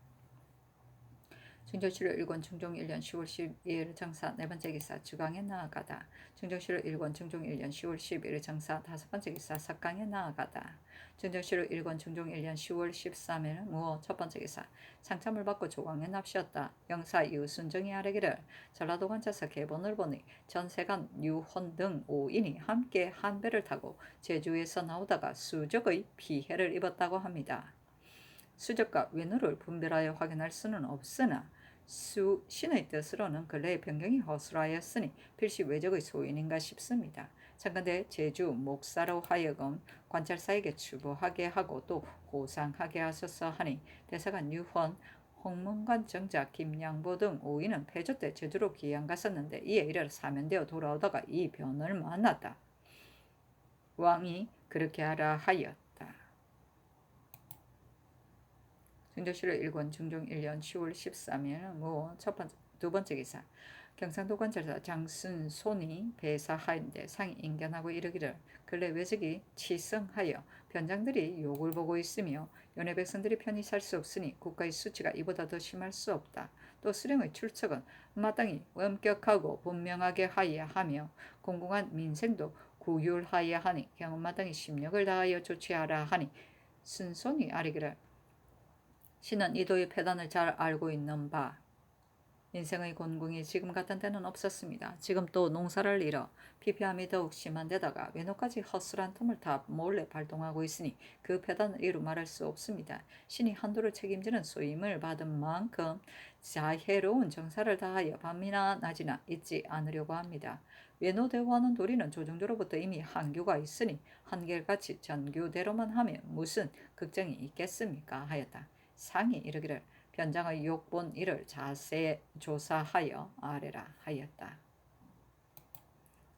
정조실록 1권 중종 1년 10월 12일 정사 네 번째 기사 주강에 나아가다. 정조실록 1권 중종 1년 10월 11일 정사 다섯 번째 기사 석강에 나아가다. 정조실록 1권 중종 1년 10월 13일 무호 첫 번째 기사 상참을 받고 조강에 납시었다. 영사 유순정이 아뢰기를 전라도 관차서 개본을 보니 전세관 유혼 등 5인이 함께 한 배를 타고 제주에서 나오다가 수적의 피해를 입었다고 합니다. 수적과 외노를 분별하여 확인할 수는 없으나 신의 뜻으로는 근래의 변경이 허술하였으니 필시 외적의 소인인가 싶습니다. 참건대 제주 목사로 하여금 관찰사에게 추보하게 하고 또 호상하게 하소서 하니 대사관 유헌 홍문관 정자 김양보 등 5인은 패조 때 제주로 귀양 갔었는데 이에 이르러 사면되어 돌아오다가 이 변을 만났다. 왕이 그렇게 하라 하였다. 정조실록 1권 중종 1년 10월 13일 두 번째 기사 경상도 관찰사 장순손이 배사하인데 상이 인견하고 이르기를 근래 외적이 치성하여 변장들이 욕을 보고 있으며 연해 백성들이 편히 살 수 없으니 국가의 수치가 이보다 더 심할 수 없다. 또 수령의 출척은 마땅히 엄격하고 분명하게 하여야 하며 공공한 민생도 구휼하여 하니 경험마땅히 심력을 다하여 조치하라 하니 순손이 아뢰기를 신은 이도의 패단을 잘 알고 있는 바 인생의 곤궁이 지금 같은 때는 없었습니다. 지금 또 농사를 잃어 피폐함이 더욱 심한 데다가 외노까지 헛술한 틈을 타 몰래 발동하고 있으니 그 패단을 이루 말할 수 없습니다. 신이 한도를 책임지는 소임을 받은 만큼 자혜로운 정사를 다하여 밤이나 낮이나 잊지 않으려고 합니다. 외노대화하는 도리는 조정조로부터 이미 한교가 있으니 한결같이 전교대로만 하면 무슨 걱정이 있겠습니까 하였다. 상이 이르기를 변장의 욕본 이를 자세히 조사하여 아뢰라 하였다.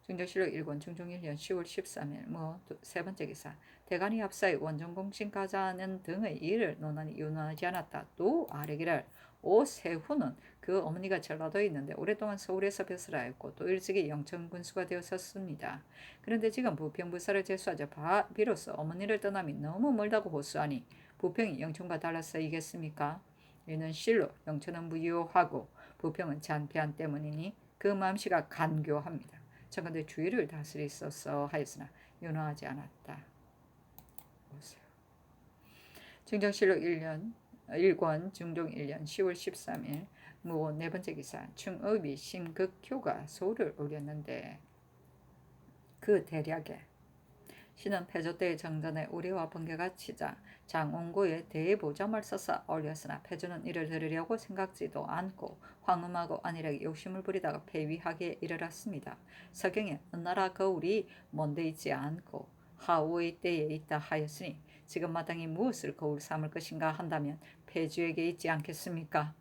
중조실록 1권 중종 1년 10월 13일 세 번째 기사 대간이 앞사의 원정공신 가자는 등의 일을 논하니 윤하지 않았다. 또 아뢰기를 오세훈은 그 어머니가 전라도에 있는데 오랫동안 서울에서 벼슬 하였고 또 일찍이 영천 군수가 되었었습니다. 그런데 지금 부평부사를 제수하자 비로소 어머니를 떠남이 너무 멀다고 호소하니 부평이 영천과 달라서이겠습니까? 이는 실로 영천은 무효하고 부평은 잔폐한 때문이니 그 마음씨가 간교합니다. 청컨대 주의를 다스리소서 하였으나 윤화하지 않았다. 보세요. 중정실록 1권 중종 1년 10월 13일 무 네 번째 기사 충읍이 신극효가 소를 올렸는데 그 대략에 신은 패조 때의 정전에 우리와 번개가 치자 장원고에 대보점을 써서 올렸으나 패조는 이를 들으려고 생각지도 않고 황음하고 안일하게 욕심을 부리다가 폐위하기에 이르렀습니다. 서경에 은나라 거울이 먼데 있지 않고 하우의 때에 있다 하였으니 지금 마땅히 무엇을 거울 삼을 것인가 한다면 패주에게 있지 않겠습니까?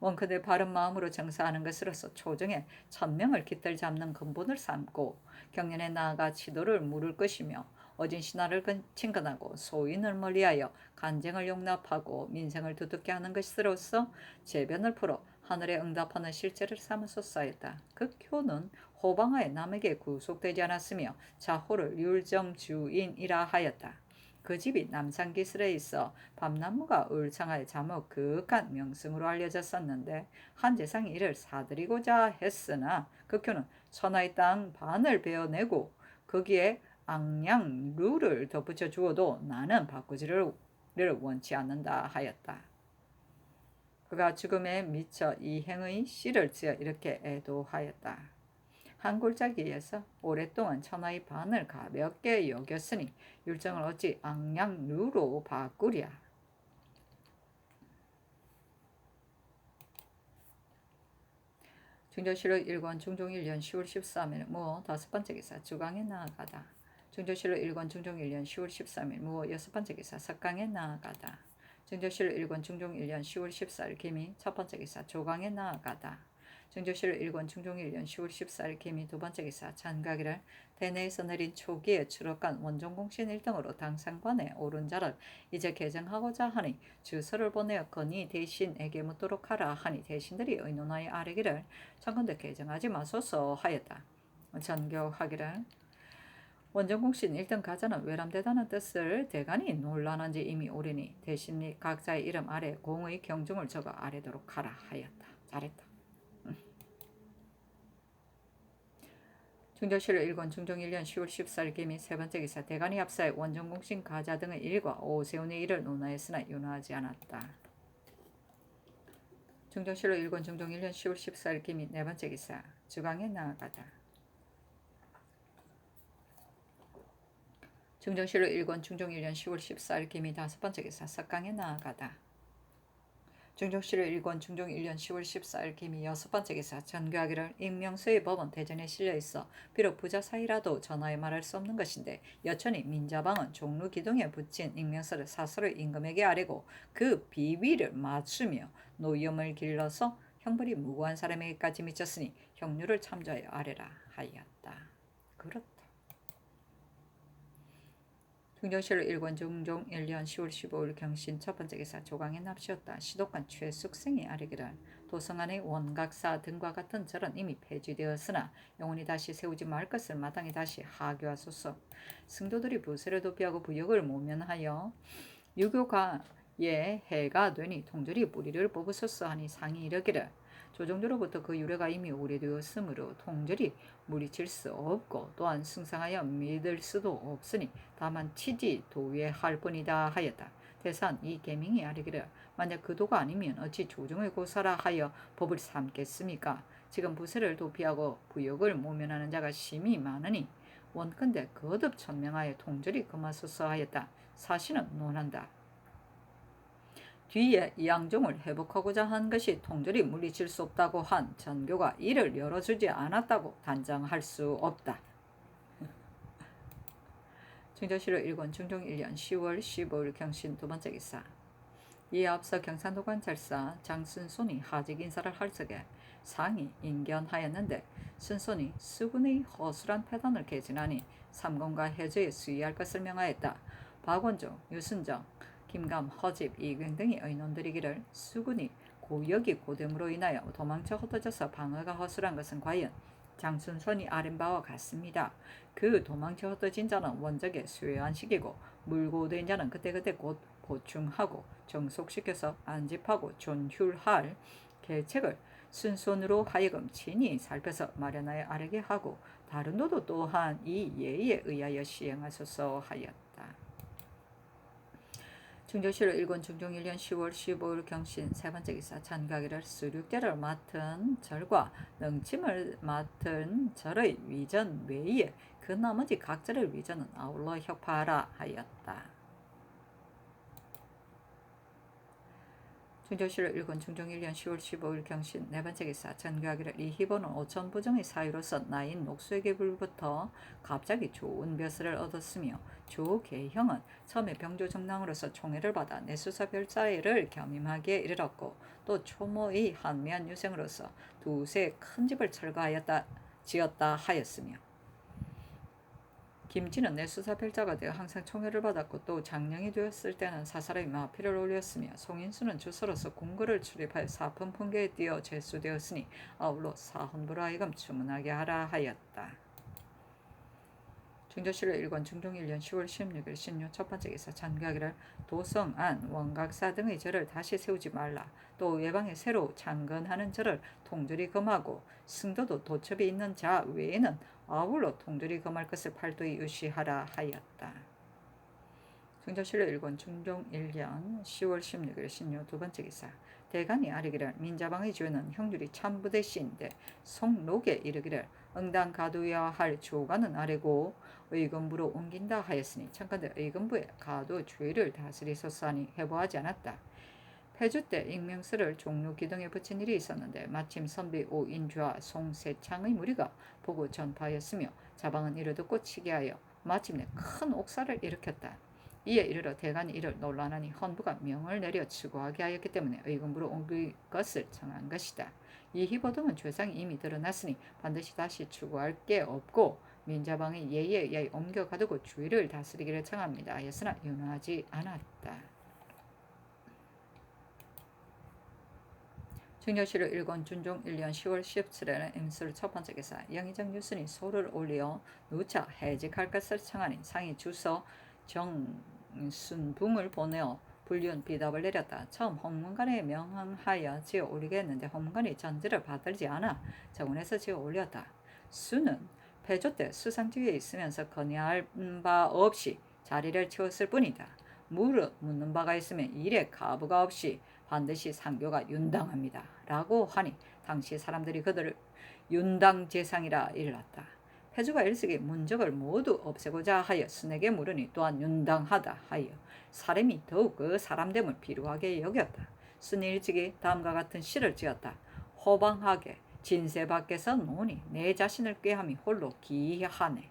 원컨대 바른 마음으로 정사하는 것으로서 초정에 천명을 깃들 잡는 근본을 삼고 경연에 나아가 지도를 물을 것이며 어진 신하를 친근하고 소인을 멀리하여 간쟁을 용납하고 민생을 두텁게 하는 것으로서 재변을 풀어 하늘에 응답하는 실제를 삼으소서였다. 그 교는 호방하에 남에게 구속되지 않았으며 자호를 율정주인이라 하였다. 그 집이 남산기슬에 있어 밤나무가 울창하여 자목 그윽한 명승으로 알려졌었는데 한 재상이 이를 사들이고자 했으나 극효는 천하의 땅 반을 베어내고 거기에 악량 룰을 덧붙여 주어도 나는 바꾸지를 원치 않는다 하였다. 그가 죽음에 미쳐 이 행의 씨를 지어 이렇게 애도하였다. 한 골짜기에서 오랫동안 천하의 반을 가볍게 여겼으니 율정을 어찌 악량루로 바꾸랴. 중조실록 1권 중종 1년 10월 13일 무 다섯 번째 기사 주강에 나아가다. 중조실록 1권 중종 1년 10월 13일 무 여섯 번째 기사 석강에 나아가다. 중조실록 1권 중종 1년 10월 14일 기미 첫 번째 기사 조강에 나아가다. 중조실록 1권 중종 1년 10월 14일 기미 두 번째 기사 잔가기를 대내에서 내린 초기에 추록한 원종공신 1등으로 당상관에 오른 자를 이제 개정하고자 하니 주서를 보내어 건의 대신에게 묻도록 하라 하니 대신들이 의논하여 아뢰기를 청컨대 개정하지 마소서 하였다. 전교하기를 원정공신 1등 가자는 외람되다는 뜻을 대간이 논란한지 이미 오래니 대신이 각자의 이름 아래 공의 경중을 적어 아래도록 하라 하였다. 잘했다. 중조실록 1권 중종 1년 10월 14일 기미 세 번째 기사 대간이 앞사의 원정공신 가자 등의 일과 오세훈의 일을 논하였으나 윤화하지 않았다. 중조실록 1권 중종 1년 10월 14일 기미 네 번째 기사 주강에 나아가다. 중정실록 1권 중종 1년 10월 14일 기미 다섯 번째 기사 석강에 나아가다. 중종실록 1권 중종 1년 10월 14일 기미 여섯 번째 기사 전교하기를 익명서의 법은 대전에 실려있어 비록 부자 사이라도 전하에 말할 수 없는 것인데 여천이 민자방은 종로 기둥에 붙인 익명서를 사설의 임금에게 아뢰고 그 비위를 맞추며 노염을 길러서 형벌이 무고한 사람에게까지 미쳤으니 형류를 참조하여 아뢰라 하였다. 그렇다. 중정실록 1권 중종 1년 10월 15일 경신 첫 번째 기사 조강에 납시었다. 시독관 최숙생이 아뢰기를 도성안의 원각사 등과 같은 절은 이미 폐지되었으나 영원히 다시 세우지 말 것을 마땅히 다시 하교하소서. 승도들이 부세를 도피하고 부역을 모면하여 유교가에 해가 되니 통절이 뿌리를 뽑으소서 하니 상이 이르기를 조정조로부터 그 유래가 이미 오래되었으므로 통절이 물리칠 수 없고 또한 승상하여 믿을 수도 없으니 다만 치지 도외할 뿐이다 하였다. 대산 이 계명이 아뢰기를 만약 그 도가 아니면 어찌 조정을 고사라 하여 법을 삼겠습니까? 지금 부세를 도피하고 부역을 모면하는 자가 심히 많으니 원컨대 거듭 천명하여 통절이 금하소서 하였다. 사실은 논한다. 뒤에 이양종을 회복하고자 한 것이 통절이 물리칠 수 없다고 한 전교가 이를 열어주지 않았다고 단정할 수 없다. 중조실록 1권 중종 1년 10월 15일 경신 두 번째 기사. 이에 앞서 경산도 관찰사 장순손이 하직 인사를 할 적에 상이 인견하였는데 순손이 수군의 허술한 패단을 개진하니 삼공과 해저에 수의할 것을 명하였다. 박원종, 유순정, 김감, 허집, 이경 등이 의논들이기를 수군이 고역이 고됨으로 인하여 도망쳐 흩어져서 방어가 허술한 것은 과연 장순손이 아린 바와 같습니다. 그 도망쳐 흩어진 자는 원적에 수여안시키고 물고된 자는 그때그때 곧 보충하고 정속시켜서 안집하고 존휼할 계책을 순손으로 하여금 친히 살펴서 마련하여 아뢰게 하고 다른 도도 또한 이 예의에 의하여 시행하소서 하였다. 중조실록 1권 중종 1년 10월 15일 경신 세 번째 기사. 전가기를 수륙대를 맡은 절과 능침을 맡은 절의 위전 외에 그 나머지 각 절의 위전은 아울러 혁파하라 하였다. 중조실록 1권 중종 1년 10월 15일 경신 네 번째 기사. 전가기를 이 희보는 오천부정의 사유로서 나인 녹수에게 불부터 갑자기 좋은 벼슬을 얻었으며 조계형은 처음에 병조정랑으로서 총애를 받아 내수사 별자를 겸임하기에 이르렀고 또 초모의 한미한 유생으로서 두세 큰 집을 지었다 하였으며 김진은 내수사 별자가 되어 항상 총애를 받았고 또 장령이 되었을 때는 사사로이 마피를 올렸으며 송인수는 주서로서 궁궐을 출입하여 사품 풍계에 띄어 제수되었으니 아울러 사헌부로 하여금 주문하게 하라 하였다. 중조실록 1권 중종 1년 10월 16일 신유 첫 번째 기사. 전가기를 도성안 원각사 등의 절을 다시 세우지 말라. 또 외방에 새로 창건하는 절을 통절이 금하고 승도도 도첩이 있는 자 외에는 아울러 통절이 금할 것을 팔도히 유시하라 하였다. 중조실록 1권 중종 1년 10월 16일 신유 두 번째 기사. 대간이 아뢰기를 민자방의 죄는 형률이 참부대시인데 송록에 이르기를 응당 가두어야 할 조가는 아래고 의금부로 옮긴다 하였으니 청컨대 의금부에 가두 죄를 다스리소서 하니 해보하지 않았다. 폐주 때 익명서를 종로 기둥에 붙인 일이 있었는데 마침 선비 오인주와 송세창의 무리가 보고 전파하였으며 자방은 이를 듣고 치게 하여 마침내 큰 옥사를 일으켰다. 이에 이르러 대간이 이를 논란하니 헌부가 명을 내려 추구하게 하였기 때문에 의금부로 옮길 것을 정한 것이다. 이 희보 등은 죄상이 이미 드러났으니 반드시 다시 추구할 게 없고 민자방의 예의에 의하여 옮겨가두고 주의를 다스리기를 청합니다 하였으나 윤하지 않았다. 중조실록 1권 준종 1년 10월 17일에는 임술 첫 번째 기사. 영의정 유순이 소를 올려 누차 해직할 것을 청하니 상이 주서 정순붕을 보내어 불륜 비답을 내렸다. 처음 홍문관에 명하여 지어 올리게 했는데 홍문관이 전지를 받들지 않아 정원에서 지어 올렸다. 수는 폐조 때 수상지위에 있으면서 건의할 바 없이 자리를 채웠을 뿐이다. 무릇 묻는 바가 있으면 일에 가부가 없이 반드시 상교가 윤당합니다. 라고 하니 당시 사람들이 그들을 윤당재상이라 일렀다. 폐주가 일찍이 문적을 모두 없애고자 하여 순에게 물으니 또한 윤당하다 하여 사람이 더욱 그 사람됨을 비루하게 여겼다. 순이 일찍이 다음과 같은 시를 지었다. 호방하게 진세 밖에서 노니 내 자신을 꾀함이 홀로 기이하네.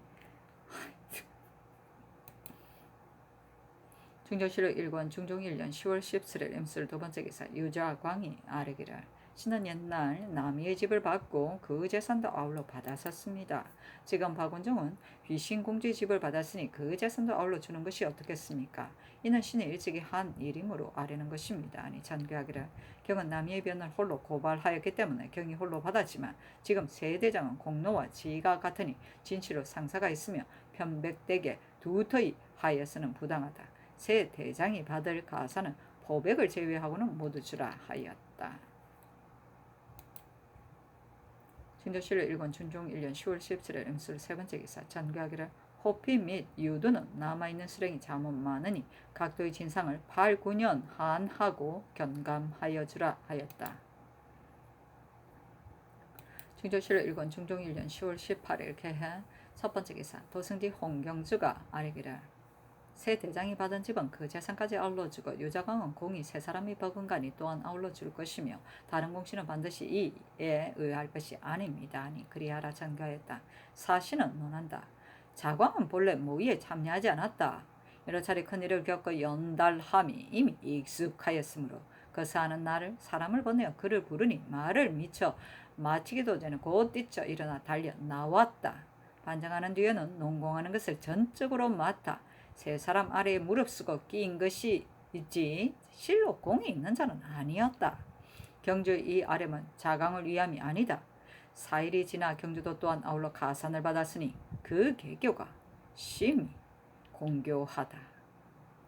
중조실록 1권 중종 1년 10월 17일 임술 두 번째 기사. 유자광이 아뢰기를 신은 옛날 남이의 집을 받고 그 재산도 아울러 받았었습니다. 지금 박원종은 휘신공주의 집을 받았으니 그 재산도 아울러 주는 것이 어떻겠습니까? 이는 신이 일찍이 한 일이므로 아뢰는 것입니다. 아니 전교하기를 경은 남이의 변을 홀로 고발하였기 때문에 경이 홀로 받았지만 지금 세 대장은 공로와 지위가 같으니 진실로 상사가 있으며 편백되게 두터이 하여서는 부당하다. 세 대장이 받을 가사는 포백을 제외하고는 모두 주라 하였다. 충정실록 1권 중종 1년 10월 17일 응술 세 번째 기사 전교하기를 호피 및 유두는 남아있는 수령이 잠은 많으니 각도의 진상을 8, 9년 한하고 견감하여 주라 하였다. 충정실록 1권 중종 1년 10월 18일 개해 첫 번째 기사 도승지 홍경주가 아뢰기를 새 대장이 받은 집은 그 재산까지 아울러주고 유자광은 공이 세 사람이 버금가니 또한 아울러줄 것이며 다른 공씨는 반드시 이에 의할 것이 아닙니다. 아니 그리하라 전교하였다. 사신은 논한다. 자광은 본래 모의에 참여하지 않았다. 여러 차례 큰일을 겪어 연달함이 이미 익숙하였으므로 그 사는 날을 사람을 보내어 그를 부르니 말을 미쳐 마치기도 전에 곧 뛰쳐 일어나 달려 나왔다. 반정하는 뒤에는 농공하는 것을 전적으로 맡아 세 사람 아래에 무릅쓰고 끼인 것이 있지 실로 공이 있는 자는 아니었다. 경주의 이 아뢰은 자강을 위함이 아니다. 4일이 지나 경주도 또한 아울러 가산을 받았으니 그 개교가 심히 공교하다.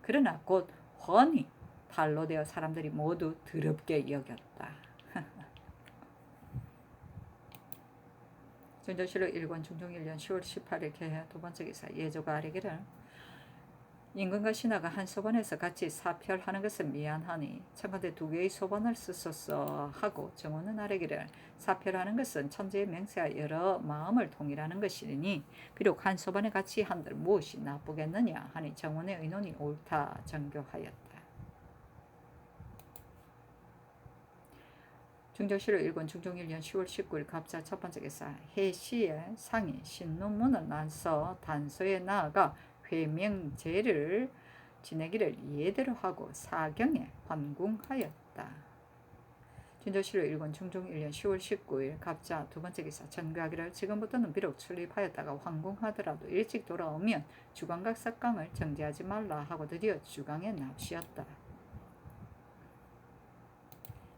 그러나 곧 훤히 탄로되어 사람들이 모두 더럽게 여겼다. 중정실록 1권 중종 1년 10월 18일 개해 두 번째 기사 예조가 아뢰기를 임금과 신하가 한 소반에서 같이 사표하는 것은 미안하니 청컨대 두 개의 소반을 쓰소서 하고 정원은 아뢰기를 사표하는 것은 천재의 맹세와 여러 마음을 통일하는 것이니 비록 한 소반에 같이 한들 무엇이 나쁘겠느냐 하니 정원의 의논이 옳다 전교하였다. 중정실록 1권 중종 1년 10월 19일 갑자 첫 번째 기사 해시의 상이 신논문을 난서 단서에 나아가 회명제를 지내기를 예대로 하고 사경에 환궁하였다. 중정실록 1권 중종 1년 10월 19일 갑자 두 번째 기사 전교하기를 지금부터는 비록 출입하였다가 환궁하더라도 일찍 돌아오면 주광각 삭강을 정지하지 말라 하고 드디어 주광에 납시었다.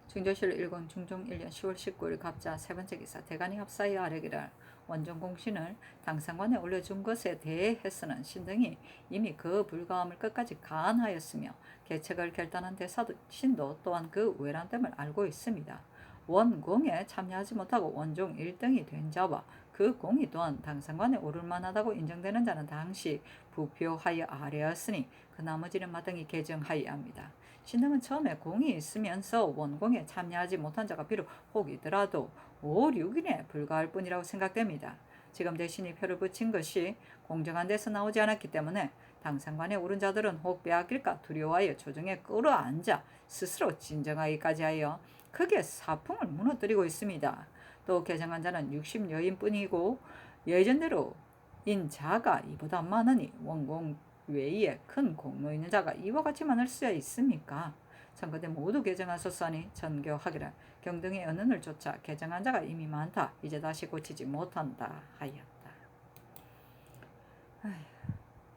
중정실록 1권 중종 1년 10월 19일 갑자 세 번째 기사 대간이 합사하여 아뢰기를 원정공신을 당상관에 올려준 것에 대해서는 신등이 이미 그 불가함을 끝까지 간하였으며 계책을 결단한 대사도 신도 또한 그 외람됨을 알고 있습니다. 원공에 참여하지 못하고 원종 1등이 된 자와 그 공이 또한 당상관에 오를 만하다고 인정되는 자는 당시 부표하여 아뢰었으니 그 나머지는 마땅히 개정하여야 합니다. 신등은 처음에 공이 있으면서 원공에 참여하지 못한 자가 비록 혹이더라도 5, 6인에 불과할 뿐이라고 생각됩니다. 지금 대신이 표를 붙인 것이 공정한 데서 나오지 않았기 때문에 당상관에 오른 자들은 혹 빼앗길까 두려워하여 조정에 끌어앉아 스스로 진정하기까지 하여 크게 사풍을 무너뜨리고 있습니다. 또 개정한 자는 60여인 뿐이고 예전대로 인 자가 이보다 많으니 원공 외에 큰 공로 있는 자가 이와 같이 많을 수 있습니까? 청컨대 모두 개정하소서 하니 전교하기를 경등의 언언을 쫓아 개정한 자가 이미 많다. 이제 다시 고치지 못한다 하였다.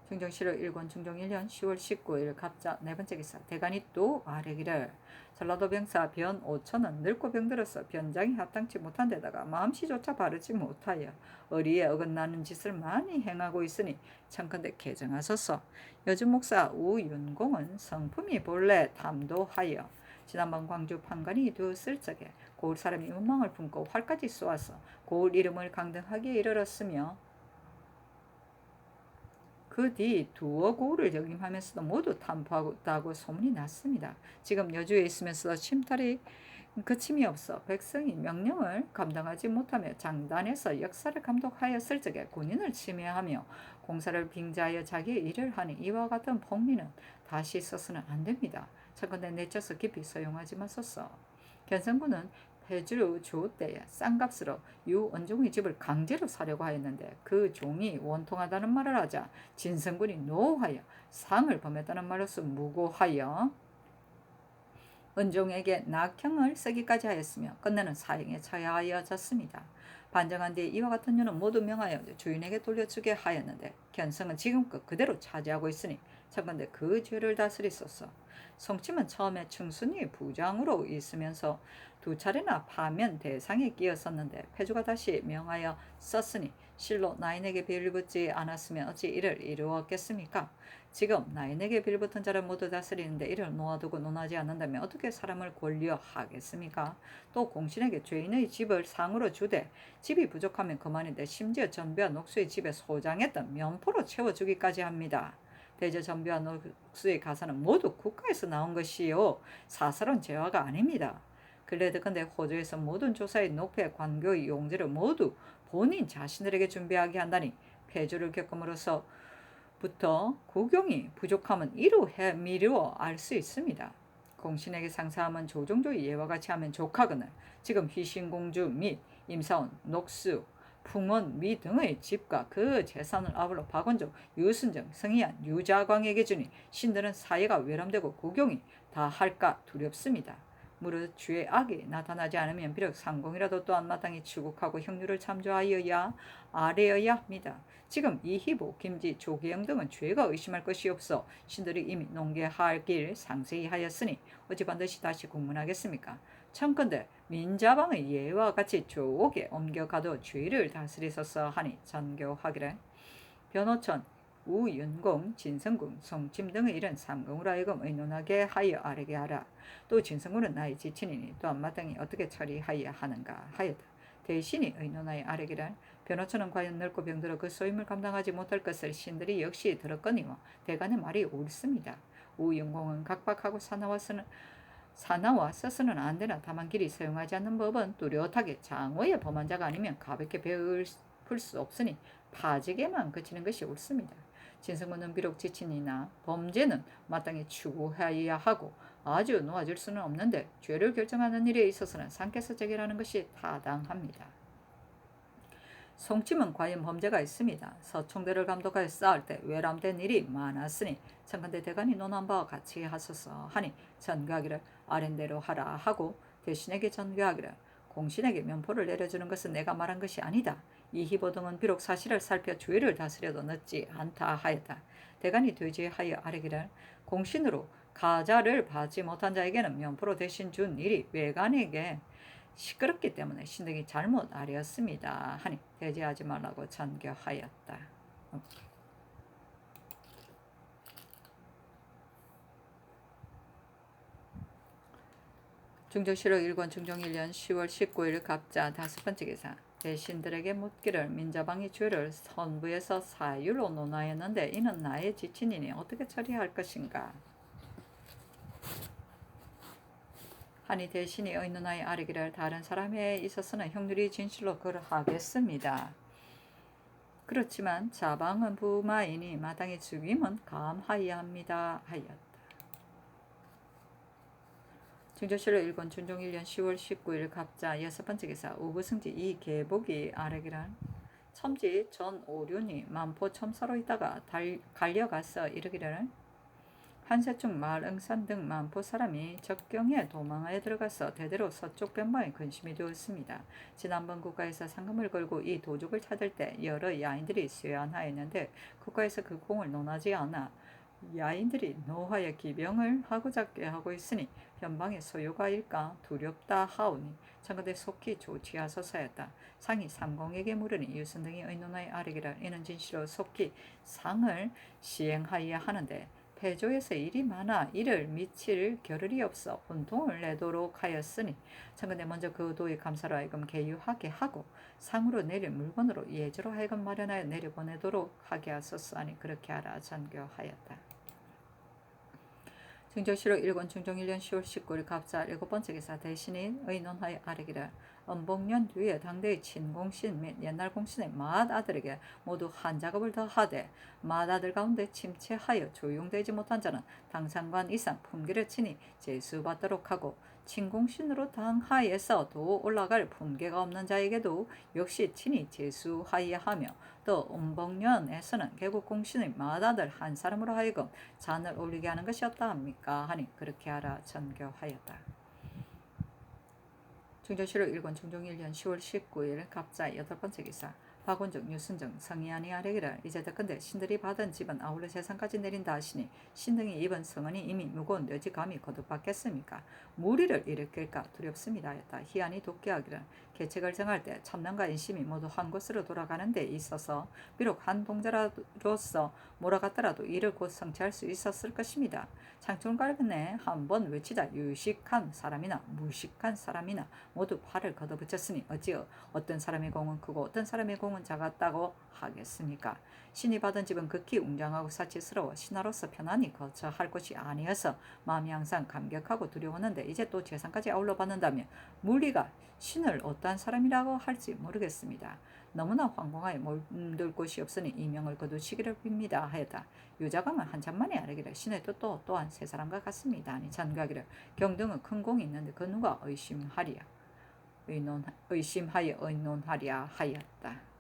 중정실록 1권 중종 1년 10월 19일 갑자 네 번째 기사 대간이 또 아뢰기를 전라도 병사 변 5천은 늙고 병들어서 변장이 합당치 못한 데다가 마음씨조차 바르지 못하여 의리에 어긋나는 짓을 많이 행하고 있으니 청컨대 개정하소서. 요즘 목사 우윤공은 성품이 본래 탐도하여 지난번 광주 판관이 두었을 적에 고을 사람이 음망을 품고 활까지 쏘아서 고을 이름을 강등하기에 이르렀으며 그 뒤 두어 고을을 역임하면서도 모두 탐포하다고 소문이 났습니다. 지금 여주에 있으면서도 침탈이 그침이 없어 백성이 명령을 감당하지 못하며 장단에서 역사를 감독하였을 적에 군인을 침해하며 공사를 빙자하여 자기의 일을 하니 이와 같은 폭리는 다시 있어서는 안 됩니다. 청컨대 내쳐서 깊이 소용하지 마소서. 견성군은 해주 조 때에 싼값으로 유원종의 집을 강제로 사려고 하였는데 그 종이 원통하다는 말을 하자 진성군이 노하여 상을 범했다는 말로서 무고하여 은종에게 낙형을 쓰기까지 하였으며 끝내는 사형에 처하여졌습니다. 반정한 뒤에 이와 같은 유는 모두 명하여 주인에게 돌려주게 하였는데 견성은 지금껏 그대로 차지하고 있으니 참건대 그 죄를 다스리소서. 송침은 처음에 충순이 부장으로 있으면서 두 차례나 파면 대상에 끼었었는데 패주가 다시 명하여 썼으니 실로 나인에게 빌붙지 않았으면 어찌 이를 이루었겠습니까? 지금 나인에게 빌붙은 자를 모두 다스리는데 이를 놓아두고 논하지 않는다면 어떻게 사람을 권리하겠습니까? 또 공신에게 죄인의 집을 상으로 주되 집이 부족하면 그만인데 심지어 전비와 녹수의 집에 소장했던 면포로 채워주기까지 합니다. 대저 전비와 녹수의 가사는 모두 국가에서 나온 것이요 사설은 재화가 아닙니다. 근래드건대 호주에서 모든 조사의 녹패 관교의 용지를 모두 본인 자신들에게 준비하게 한다니 폐주를 겪음으로써 부터 국용이 부족함은 이루 미루어 알 수 있습니다. 공신에게 상사하면 조종조의 예와 같이 하면 족하거늘 지금 휘신공주 및 임사원, 녹수, 풍원 미 등의 집과 그 재산을 아울러 박원종, 유순정, 성희안, 유자광에게 주니 신들은 사회가 외람되고 국용이 다 할까 두렵습니다. 무릇 주의 악이 나타나지 않으면 비록 상공이라도 또한 마땅히 추국하고 형률을 참조하여야 아뢰어야 합니다. 지금 이희보, 김지, 조계영 등은 죄가 의심할 것이 없어 신들이 이미 농계하길 상세히 하였으니 어찌 반드시 다시 공문하겠습니까? 청컨대 민자방의 예와 같이 조옥에 옮겨가도 죄를 다스리소서 하니 전교하기를 변호천, 우윤공, 진성군, 송침 등의 일은 삼공으로 하여금 의논하게 하여 아뢰게 하라. 또 진성군은 나의 지친이니 또한 마땅히 어떻게 처리하여야 하는가 하였다. 대신이 의논하여 아뢰기를 변호천은 과연 늙고 병들어 그 소임을 감당하지 못할 것을 신들이 역시 들었거니와 대간의 말이 옳습니다. 우윤공은 각박하고 사나와 써서는 안 되나 다만 길이 사용하지 않는 법은 뚜렷하게 장어의 범한 자가 아니면 가볍게 베풀 수 없으니 파직에만 그치는 것이 옳습니다. 진성군은 비록 지친이나 범죄는 마땅히 추구해야 하고 아주 놓아줄 수는 없는데 죄를 결정하는 일에 있어서는 상께서 재결하는 것이 타당합니다. 송침은 과연 범죄가 있습니다. 서총대를 감독하여 싸울 때 외람된 일이 많았으니 청컨대 대간이 논한 바와 같이 하소서 하니 전교하기를 아랜대로 하라 하고 대신에게 전교하기를 공신에게 면포를 내려주는 것은 내가 말한 것이 아니다. 이 희보 등은 비록 사실을 살펴 주의를 다스려도 늦지 않다 하였다. 대간이 되지하여 아뢰기를 공신으로 가자를 받지 못한 자에게는 면포로 대신 준 일이 외간에게 시끄럽기 때문에 신등이 잘못 아뢰었습니다 하니 대지하지 말라고 전교하였다. 중정실록 1권 중종 1년 10월 19일 갑자 5번째 기사 대신들에게 묻기를 민자방이 죄를 선부에서 사율로 논하였는데 이는 나의 지친이니 어떻게 처리할 것인가 하니 대신이 의논하여 아뢰기를 다른 사람에 있어서는 형률이 진실로 그러하겠습니다. 그렇지만 자방은 부마이니 마땅히 죽임은 감하여야 합니다 하였다. 중조실록 1권 준종 1년 10월 19일 갑자 6번째 기사 우부승지 이계복이 아뢰기란 첨지 전오륜이 만포 첨사로 있다가 갈려가서 이르기를 한세충 말응산 등 만포 사람이 적경에 도망하여 들어가서 대대로 서쪽 변방에 근심이 되었습니다. 지난번 국가에서 상금을 걸고 이 도둑을 찾을 때 여러 야인들이 쇠안하였는데 국가에서 그 공을 논하지 않아 야인들이 노하여 기병을 하고자 꾀하고 있으니 변방의 소요가 일까 두렵다 하오니 청컨대 속히 조치하소서였다. 상이 삼공에게 물으니 유선 등이 의논하여 아뢰기를 이는 진실로 속히 상을 시행하여야 하는데 폐조에서 일이 많아 이를 미칠 겨를이 없어 혼통을 내도록 하였으니 청컨대 먼저 그 도의 감사로 하여금 계유하게 하고 상으로 내릴 물건으로 예조로 하여금 마련하여 내려보내도록 하게 하소서 하니 그렇게 하라 전교하였다. 중정실록 1권 중종 1년 10월 19일 갑자 7번째 기사 대신이 의논하여 아뢰기를 은복년 뒤에 당대의 친공신 및 옛날 공신의 맏아들에게 모두 한 작업을 더하되 맏아들 가운데 침체하여 조용되지 못한 자는 당상관 이상 품계를 치니 제수받도록 하고 친공신으로 당하에서 도 올라갈 품계가 없는 자에게도 역시 친히 제수하여야 하며 또 은복년에서는 개국 공신의 맏아들 한 사람으로 하여금 잔을 올리게 하는 것이 없다 합니까 하니 그렇게 하라 전교하였다. 중조실록 1권 중종 1년 10월 19일 갑자 8번째 기사 박원중, 유순정, 성희안이 아뢰기를 이제대건대 신들이 받은 집은 아울러 재산까지 내린다 하시니 신등이 입은 성은이 이미 무거운 뇌지 감히 거듭받겠습니까? 무리를 일으킬까 두렵습니다 했다. 희안이 독기하기를 계책을 정할 때 참남과 인심이 모두 한 곳으로 돌아가는 데 있어서 비록 한 동자로서 몰아갔더라도 이를 곧 성취할 수 있었을 것입니다. 창촌갈근에 한번 외치자 유식한 사람이나 무식한 사람이나 모두 팔을 걷어붙였으니 어찌 어떤 사람의 공은 크고 어떤 사람의 공은 작았다고 하겠습니까? 신이 받은 집은 극히 웅장하고 사치스러워 신하로서 편안히 거처할 곳이 아니어서 마음이 항상 감격하고 두려웠는데 이제 또 재산까지 아울러 받는다면 물리가 신을 어떠한 사람이라고 할지 모르겠습니다. 너무나 황공하여 몸둘 곳이 없으니 이명을 거두시기를 빕니다 하였다. 유자감은 한참 만에 아뢰기를 신의 뜻도 또한 세 사람과 같습니다. 아니 전가기를 경등은 큰 공이 있는데 그 누가 의심하여 의논하랴 하였다.